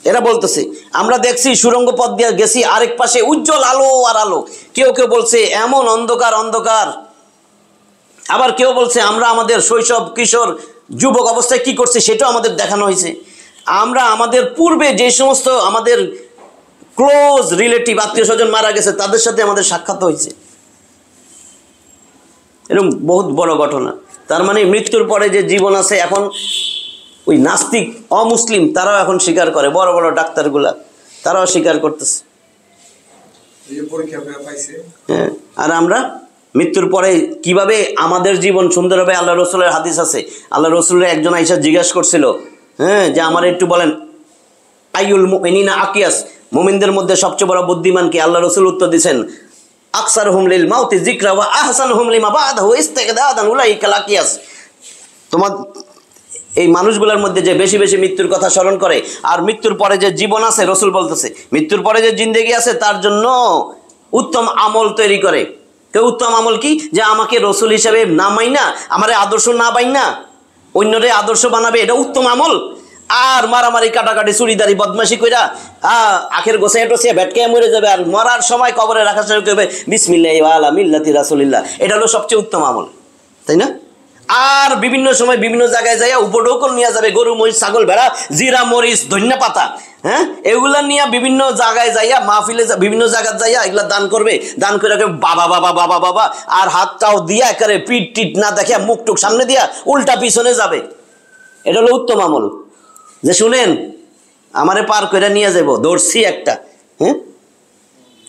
এরা বলতেছে আমরা দেখছি সুরঙ্গ পথ দিয়ে গেছি, আরেক পাশে উজ্জ্বল আলো আর আলো। কেউ কেউ বলছে এমন অন্ধকার অন্ধকার, আবার কেউ বলছে আমরা আমাদের শৈশব কিশোর যুবক অবস্থায় কি করছি সেটাও আমাদের দেখানো হয়েছে। আমরা আমাদের পূর্বে যে সমস্ত আমাদের ক্লোজ রিলেটিভ আত্মীয় স্বজন মারা গেছে তাদের সাথে আমাদের সাক্ষাৎ হয়েছে। এরকম বহুত বড় ঘটনা। তার মানে মৃত্যুর পরে যে জীবন আছে, এখন ওই নাস্তিক অমুসলিম তারাও এখন স্বীকার করে, বড় বড় ডাক্তারগুলা তারাও স্বীকার করতেছে। হ্যাঁ, আর আমরা মৃত্যুর পরে কিভাবে আমাদের জীবন সুন্দর হবে, আল্লাহ রসুলের হাদিস আছে। আল্লাহ রসুলের একজন আইসা জিজ্ঞাসা করছিল, হ্যাঁ, যে আমার একটু বলেন আইউল মুমিনিনা আকিয়াস, মুমিনদের মধ্যে সবচেয়ে বড় বুদ্ধিমান কি? আল্লাহ রসুল উত্তর দিয়েছেন আকসারহুম লিল মাউতি যিকরা ওয়া আহসানুহুম লিমা বাদাহু ইস্তিগদাদান উলাইকাল আকিয়াস। তোমার এই মানুষগুলোর মধ্যে যে বেশি বেশি মৃত্যুর কথা স্মরণ করে আর মৃত্যুর পরে যে জীবন আছে, রসুল বলতেছে মৃত্যুর পরে যে জিন্দেগি আছে তার জন্য উত্তম আমল তৈরি করে। কেউ উত্তম আমল কি? যে আমাকে রসুল হিসেবে না মাইনা, আমার আদর্শ না বাইনা অন্যরে আদর্শ বানাবে, এটা উত্তম আমল। আর মারামারি কাটাকাটি চুরিদারি বদমাশি কইরা আখের গোছায় টোসিয়া ভেটকে মরে যাবে, আর মরার সময় কবরে রাখার সময় করবে বিসমিল্লাহি ওয়া আলা মিল্লাতি রাসূলিল্লাহ, এটা হলো সবচেয়ে উত্তম আমল, তাই না? আর বিভিন্ন সময় বিভিন্ন জায়গায় যাইয়া উপঢৌকন নিয়ে যাবে, গরু মহিষ ছাগল ভেড়া জিরা মরিচ ধনিয়া পাতা, হ্যাঁ, এগুলা নিয়ে বিভিন্ন জায়গায় যাইয়া মাহফিলে বিভিন্ন জায়গায় যাইয়া এগুলা দান করবে। দান করে বাবা বাবা বাবা বাবা আর হাতটাও দিয়া একেবারে পিঠ টিট না দেখে মুখ টুক সামনে দিয়া উল্টা পিছনে যাবে। এটা হলো উত্তম আমল। যে শুনেন আমারে পার করে নিয়ে যাব, দৌড়ছি একটা, হ্যাঁ,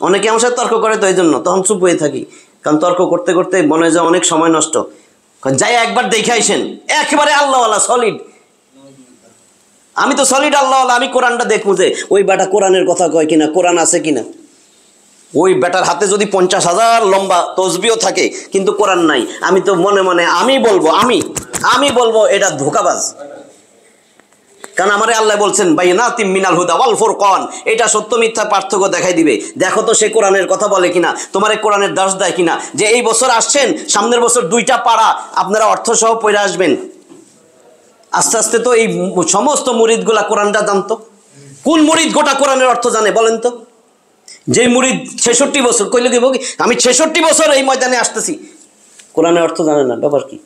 অনেকে আমার সাথে তর্ক করে, তো এই জন্য তখন চুপ হয়ে থাকি, কারণ তর্ক করতে করতে মনে হয় অনেক সময় নষ্ট। যাই একবার দেখে আইসেন, একেবারে আল্লাহওয়ালা সলিড। আমি তো সলিড আল্লাহওয়ালা, আমি কোরআনটা দেখবো যে ওই বেটা কোরআনের কথা কয় কিনা, কোরআন আছে কিনা। ওই বেটার হাতে যদি 50,000 লম্বা তসবিও থাকে কিন্তু কোরআন নাই, আমি তো মনে মনে আমি বলবো এটা ধোঁকাবাজ। কারণ আমারে আল্লাহ বলছেন বাইনাতিম মিনাল হুদা ওয়াল ফুরকান, এটা সত্য মিথ্যা পার্থক্য দেখাই দিবে। দেখো তো সে কোরআনের কথা বলে কিনা, তোমার কোরআনের দাস দেয় কিনা। যে এই বছর আসছেন, সামনের বছর 2টা পাড়া আপনারা অর্থ সহ পড়ে আসবেন। আস্তে আস্তে তো এই সমস্ত মুরিদগুলা কোরআনটা জানতো। কোন মুরিদ গোটা কোরআনের অর্থ জানে বলেন তো? যে মুরিদ 66 বছর, কইলে কি আমি 66 বছর এই ময়দানে আসতেছি, কোরআনের অর্থ জানে না, ব্যাপার কি?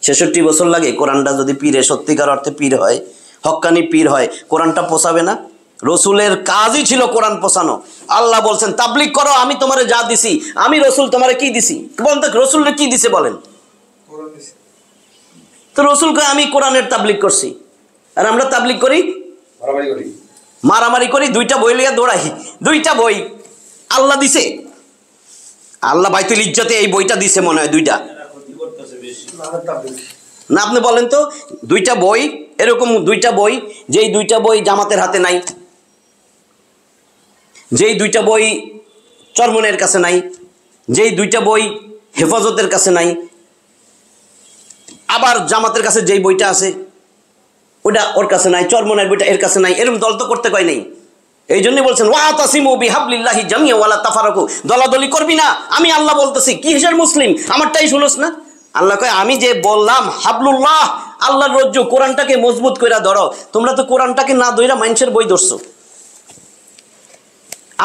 66 বছর লাগে কোরআনটা যদি পীরে সত্যিকার অর্থে পীর হয়, হক্কানি পীর হয়, কোরআনটা পোষাবে না? রসুলের কাজই ছিল কোরআন পোষানো। আল্লাহ বলছেন তাবলিগ করো, আমি তোমারে যা দিছি, আমি রসুল তোমারে কি দিছি বলেন তো? রসুলের কি দিছে বলেন তো? রসুলকে আমি কোরআনের তাবলিগ করছি, আর আমরা তাবলিগ করি মারামারি করি, 2টা বই লিয়া দৌড়াই। 2টা বই আল্লাহ দিছে, আল্লাহ বাইতুল ইজ্জতে এই বইটা দিছে মনে হয় 2টা না। আপনি বলেন তো 2টা বই, এরকম 2টা বই, যেই 2টা বই জামাতের হাতে নাই, যেই 2টা বই চরমনের কাছে নাই, যেই 2টা বই হেফাজতের কাছে নাই, আবার জামাতের কাছে যেই বইটা আছে ওটা ওর কাছে নাই, চরমনের বইটা এর কাছে নাই, এরকম দল তো করতে কয় নাই। এই জন্যই বলছেন ওয়াতাসিমু বিহাবলিল্লাহি জামিআ ওয়ালা তাফারাকু, দলাদলি করবি না। আমি আল্লাহ বলতেছি কি হিসার মুসলিম, আমারটাই শুনোস না? আল্লাহ কয় আমি যে বললাম হাবলুল্লাহ, আল্লাহর রজ্জু, কোরআনটাকে মজবুত করে ধরো। তোমরা তো কোরআনটাকে না ধইরা মানুষের বই ধরছো।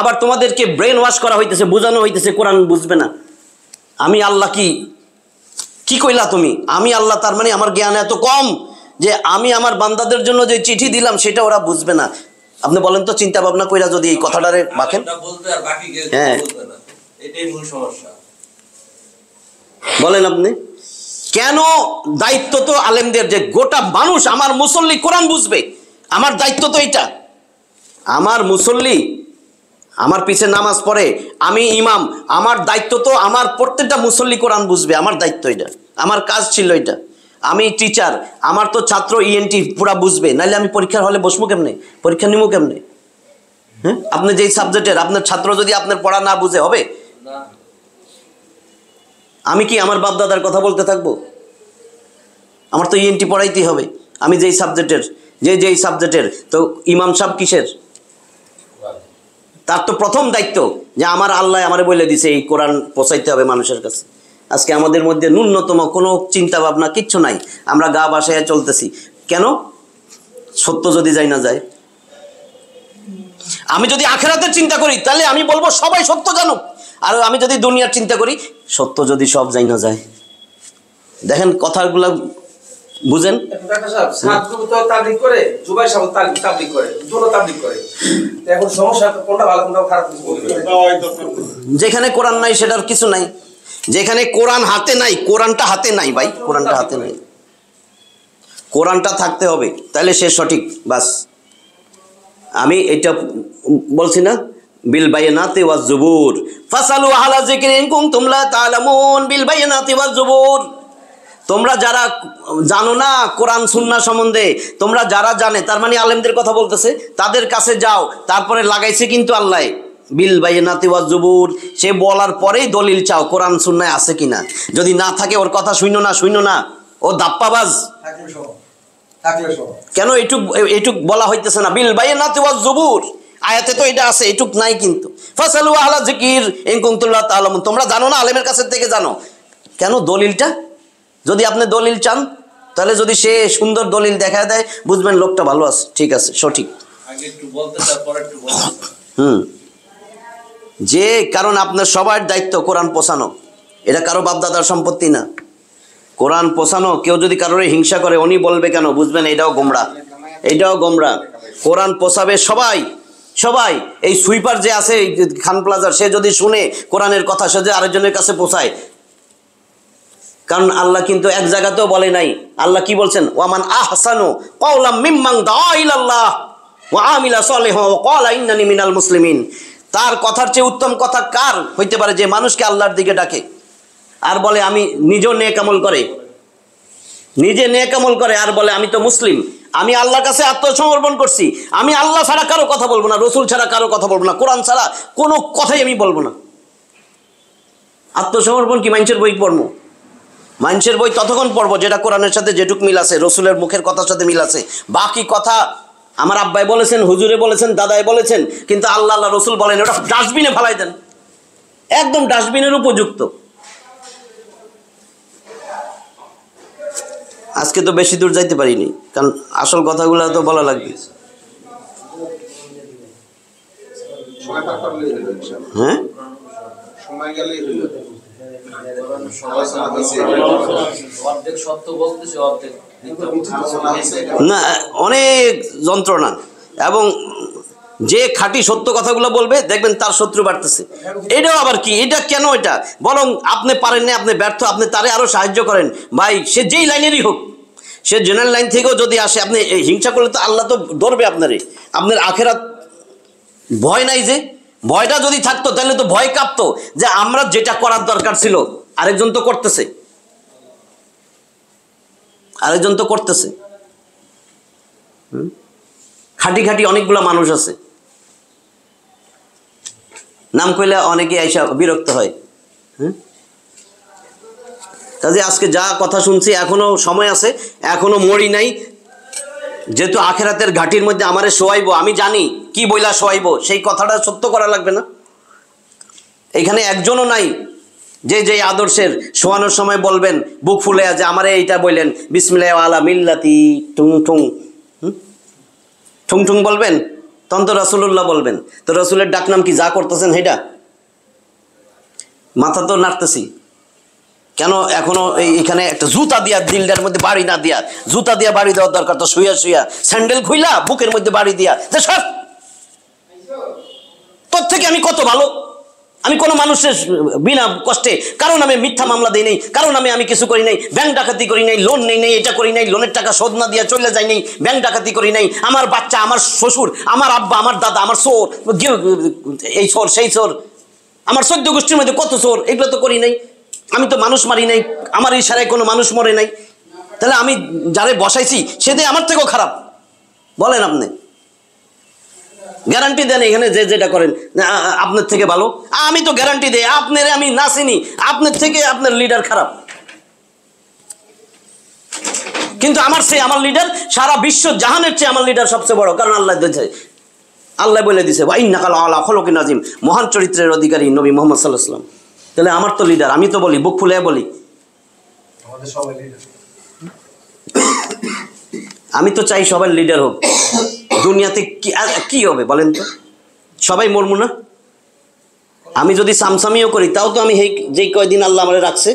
আবার তোমাদেরকে ব্রেন ওয়াশ করা হইতেছে, বোঝানো হইতেছে কোরআন বুঝবে না। আমি আল্লাহ কি কইলা তুমি? আমি আল্লাহ, তার মানে আমার জ্ঞান এত কম যে আমি আমার বান্দাদের জন্য যে চিঠি দিলাম সেটা ওরা বুঝবে না। আপনি বলেন তো, চিন্তা ভাবনা কইরা যদি এই কথাটারে বাঁকেন। হ্যাঁ, বলেন আপনি কেন? দায়িত্ব তো আলেমদের যে গোটা মানুষ, আমার মুসল্লি কোরআন বুঝবে। আমার দায়িত্ব তো এটা। আমার মুসল্লি আমার পিছে নামাজ পড়ে, আমি ইমাম, আমার দায়িত্ব তো আমার প্রত্যেকটা মুসল্লি কোরআন বুঝবে। আমার দায়িত্ব এটা, আমার কাজ ছিল এটা। আমি টিচার, আমার তো ছাত্র ইএনটি পুরা বুঝবে, নাহলে আমি পরীক্ষার হলে বসবো কেমনে, পরীক্ষা নিবো কেমনে? হ্যাঁ, আপনি যেই সাবজেক্টের আপনার ছাত্র যদি আপনার পড়া না বুঝে হবে? আমি কি আমার বাপ দাদার কথা বলতে থাকবো? আমার তো ইএনটি পড়াইতেই হবে। আমি যেই সাবজেক্টের তো ইমাম সাহেব কিসের? তার তো প্রথম দায়িত্ব যে আমার আল্লাহ আমারে বলে দিছে এই কোরআন পৌঁছাইতে হবে মানুষের কাছে। আজকে আমাদের মধ্যে ন্যূনতম কোনো চিন্তা ভাবনা কিচ্ছু নাই, আমরা গা বাসায় চলতেছি। কেন? সত্য যদি যাই না যায়। আমি যদি আখিরাতের চিন্তা করি তাহলে আমি বলবো সবাই সত্য জানুক, আর আমি যদি দুনিয়ার চিন্তা করি সত্য যদি সব যাই না যায়। দেখেন কথাগুলা বুঝেন। যেখানে কোরআন নাই সেটার কিছু নাই, যেখানে কোরআন হাতে নাই, কোরআনটা হাতে নাই ভাই, কোরআনটা হাতে নাই, কোরআনটা থাকতে হবে, তাহলে সে সঠিক। বাস আমি এটা বলছি না, বিল বাইনাতি ওয়াজ জুবুর ফাসালু আহলা যিকরি ইন কুনতুম লা তা'লামুন, বিল বাইনাতি ওয়াজ জুবুর। তোমরা যারা জানো না কোরআন সুন্নাহ সম্বন্ধে, তোমরা যারা জানে, তার মানে আলেমদের কথা বলতেছে, তাদের কাছে যাও। তারপরে লাগাইছে কিন্তু আল্লাহ বিল বাইনাতি ওয়াজ জুবুর, সে বলার পরেই দলিল চাও কোরআন সুন্নায় আছে কিনা। যদি না থাকে ওর কথা শুনো না, ও দাপ্পাবাজ। কেন এইটুক বলা হইতেছে না? বিল বাইনাতি ওয়াজ জুবুর, আয়াতে তো এটা আছে, এইটুক নাই কিন্তু। ফাসালু আহলা যিকর ইন কুনতুম লা তা'লামুন, তোমরা জানো না, আলেমের কাছে থেকে জানো। কেন? দলিলটা যদি আপনি দলিল চান, তাহলে যদি সে সুন্দর দলিল দেখায় দেয়, বুঝবেন লোকটা ভালো আছে, ঠিক আছে, সঠিক। যে কারণ আপনার সবার দায়িত্ব কোরআন পৌঁছানো, এটা কারো বাপদাদার সম্পত্তি না। কোরআন পৌঁছানো, কেউ যদি কারোর হিংসা করে উনি বলবে কেন, বুঝবেন এটাও গোমরা। কোরআন পৌঁছাবে সবাই। এই সুইপার যে আছে খান প্লাজার, সে যদি শুনে কোরআনের কথা, সে যে আরেকজনের কাছে পৌঁছায়। কারণ আল্লাহ কিন্তু এক জায়গাতেও বলে নাই, আল্লাহ কি বলছেন? ওয়ামান আহসানু কাওলাম মিম্মান দাআ ইলাল্লাহ ওয়া আমিলা সালিহান ওয়া ক্বালা ইন্নানি মিনাল মুসলিমিন। তার কথার চেয়ে উত্তম কথা কার হইতে পারে? যে মানুষকে আল্লাহর দিকে ডাকে আর বলে আমি নিজে নেক আমল করে আর বলে আমি তো মুসলিম, আমি আল্লাহর কাছে আত্মসমর্পণ করছি, আমি আল্লাহ ছাড়া কারো কথা বলবো না, রসুল ছাড়া কারো কথা বলবো না, কোরআন ছাড়া কোনো কথাই আমি বলবো না। আত্মসমর্পণ কি মানুষের বই পড়বো? মানুষের বই ততক্ষণ পড়বো যেটা কোরআনের সাথে যেটুক মিল আছে, রসুলের মুখের কথার সাথে মিল আছে। বাকি কথা আমার আব্বাই বলেছেন, হুজুরে বলেছেন, দাদাই বলেছেন, কিন্তু আল্লাহ রসুল বলেন, ওটা ডাস্টবিনে ফেলাই দেন, একদম ডাস্টবিনের উপযুক্ত। আজকে তো বেশি দূর যাইতে পারিনি, কারণ আসল কথাগুলো তো বলা লাগবে। হ্যাঁ, না, অনেক যন্ত্রণা, এবং যে খাঁটি সত্য কথাগুলো বলবে দেখবেন তার শত্রু বাড়তেছে। এটাও আবার কি, এটা কেন? এটা বরং আপনি পারেন না, আপনি ব্যর্থ, আপনি তারে আরো সাহায্য করেন। ভাই সে যেই লাইনেরই হোক, সে জেনারেল লাইন থেকেও যদি আসে, আপনি হিংসা করলে তো আল্লাহ তো ধরবে আপনারে। আপনার আখেরাত ভয় নাই, যে ভয়টা যদি থাকতো তাহলে তো ভয় কাঁপতো যে আমরা যেটা করার দরকার ছিল আরেকজন তো করতেছে। খাঁটি অনেকগুলা মানুষ আছে, নাম কইলে অনেকে আইসা বিরক্ত হয়। কাজে আজকে যা কথা শুনছি, এখনো সময় আছে, এখনো মরি নাই। যেহেতু আখেরাতের ঘাটির মধ্যে আমারে শোয়াইবো, আমি জানি কি বইলা শোয়াইবো, সেই কথাটা সত্য করা লাগবে না? এখানে একজনও নাই যে যে আদর্শের শোয়ানোর সময় বলবেন বুক ফুলে যে আমারে এইটা বললেন বিসমিল্লাহ আলা মিল্লাতি টুং টুং ঠুং ঠুং বলবেন, তখন তো রাসূলুল্লাহ বলবেন। তো রাসূলের ডাকনাম কি যা করতেছেন সেটা? মাথা তো নাড়তেছি কেন? এখনো এইখানে একটা জুতা দিয়া দিলটার মধ্যে বাড়ি না দিয়া, জুতা দিয়া বাড়ি দেওয়ার দরকার তো শুয়া শুয়া স্যান্ডেল খুইলা বুকের মধ্যে বাড়ি দিয়া যে সব তোর থেকে আমি কত ভালো, আমি কোনো মানুষের বিনা কষ্টে কারণ আমি মিথ্যা মামলা দিই নাই, কারণ আমি কিছু করি নাই, ব্যাংক ডাকাতি করি নাই, লোন নেই নাই, এটা করি নাই, লোনের টাকা শোধ না দিয়া চলে যাই নাই, ব্যাংক ডাকাতি করি নাই, আমার বাচ্চা, আমার শ্বশুর, আমার আব্বা, আমার দাদা, আমার চোর, এই চোর সেই চোর, আমার 14 গোষ্ঠীর মধ্যে কত চোর, এগুলো তো করি নাই। আমি তো মানুষ মারি নাই, আমার ইশারায় কোনো মানুষ মরে নাই। তাহলে আমি যারে বসাইছি সেটাই আমার থেকেও খারাপ বলেন আপনি? গ্যারান্টি দেন এখানে যে যেটা করেন আপনার থেকে ভালো? আমি তো গ্যারান্টি দেই আপনার আমি না চিনি, আপনার থেকে আপনার লিডার খারাপ। কিন্তু আমার লিডার সারা বিশ্ব জাহানের চেয়ে আমার লিডার সবচেয়ে বড়, কারণ আল্লাহ বলে দিছে ওয়াইন্নাকা লাআলা খুলুকিন আযীম, মহান চরিত্রের অধিকারী নবী মুহাম্মদ সাল্লাল্লাহু আলাইহি ওয়াসাল্লাম। তাহলে আমার তো লিডার, আমি তো বলি, বুক ফুলে বলি আমাদের সবাই লিডার। আমি তো চাই সবাই লিডার হোক। দুনিয়াতে কি হবে বলেন তো? সবাই মরমু না? আমি যদি সামসামিও করি তাও তো আমি যেই কয়দিন আল্লাহ আমারে রাখছে,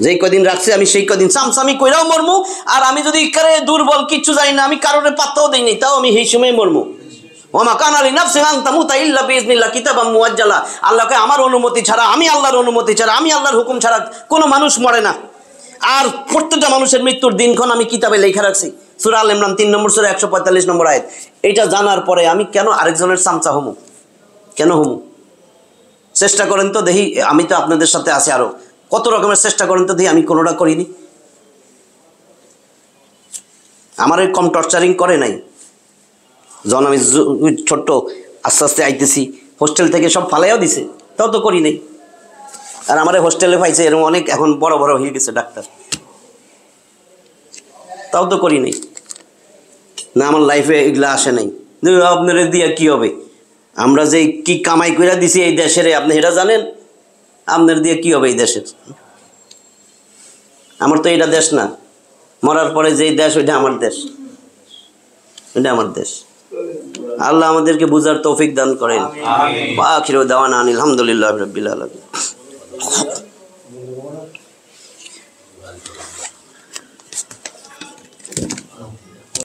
যেই কয়দিন রাখছে আমি সেই কয়দিন সামসামি কইরাও মরমু। আর আমি যদি দুর্বল কিচ্ছু জানি না, আমি কারোর পাত্তাও দেই নাই, তাও আমি সেই সময় মরমু। ওমা কানা লিনাফসিন আন তামুতা ইল্লা বিইজনিল্লাহ কিতাবাম মুআজ্জালা। আল্লাহকে আমার অনুমতি ছাড়া, আমি আল্লাহর অনুমতি ছাড়া, আমি আল্লাহর হুকুম ছাড়া কোনো মানুষ মরে না। আর প্রত্যেকটা মানুষের মৃত্যুর দিনক্ষণ আমি কিতাবে লেখা রাখছি, সূরা আল ইমরান 3 নম্বর সূরা 145 নম্বর আয়াত। এটা জানার পরে আমি কেন আরেকজনের চামচা হমু? কেন হমু? চেষ্টা করেন তো দেখি, আমি তো আপনাদের সাথে আছি, আরো কত রকমের চেষ্টা করেন তো দেখি, আমি কোনোটা করিনি। আমার কম টর্চারিং করে নাই। যখন আমি ছোট্ট আস্তে আস্তে আইতেছি, হোস্টেল থেকে সব ফালাইও দিছে, তাও তো করি নাই। আর আমার হোস্টেলে পাইছে এরকম অনেক, এখন বড় বড় হয়ে গেছে ডাক্তার, তাও তো করি নাই। না, আমার লাইফে এগুলা আসে নাই। আপনার দিয়া কি হবে? আমরা যে কি কামাই করে দিছি এই দেশের, আপনি এটা জানেন? আপনার দিয়ে কি হবে এই দেশের? আমার তো এটা দেশ না, মরার পরে যেই দেশ ওইটা আমার দেশ, ওইটা আমার দেশ। আল্লাহ আমাদেরকে বুঝার তৌফিক দান করেন। আখিরু দাওয়ানা আলহামদুলিল্লাহি রাব্বিল আলামিন।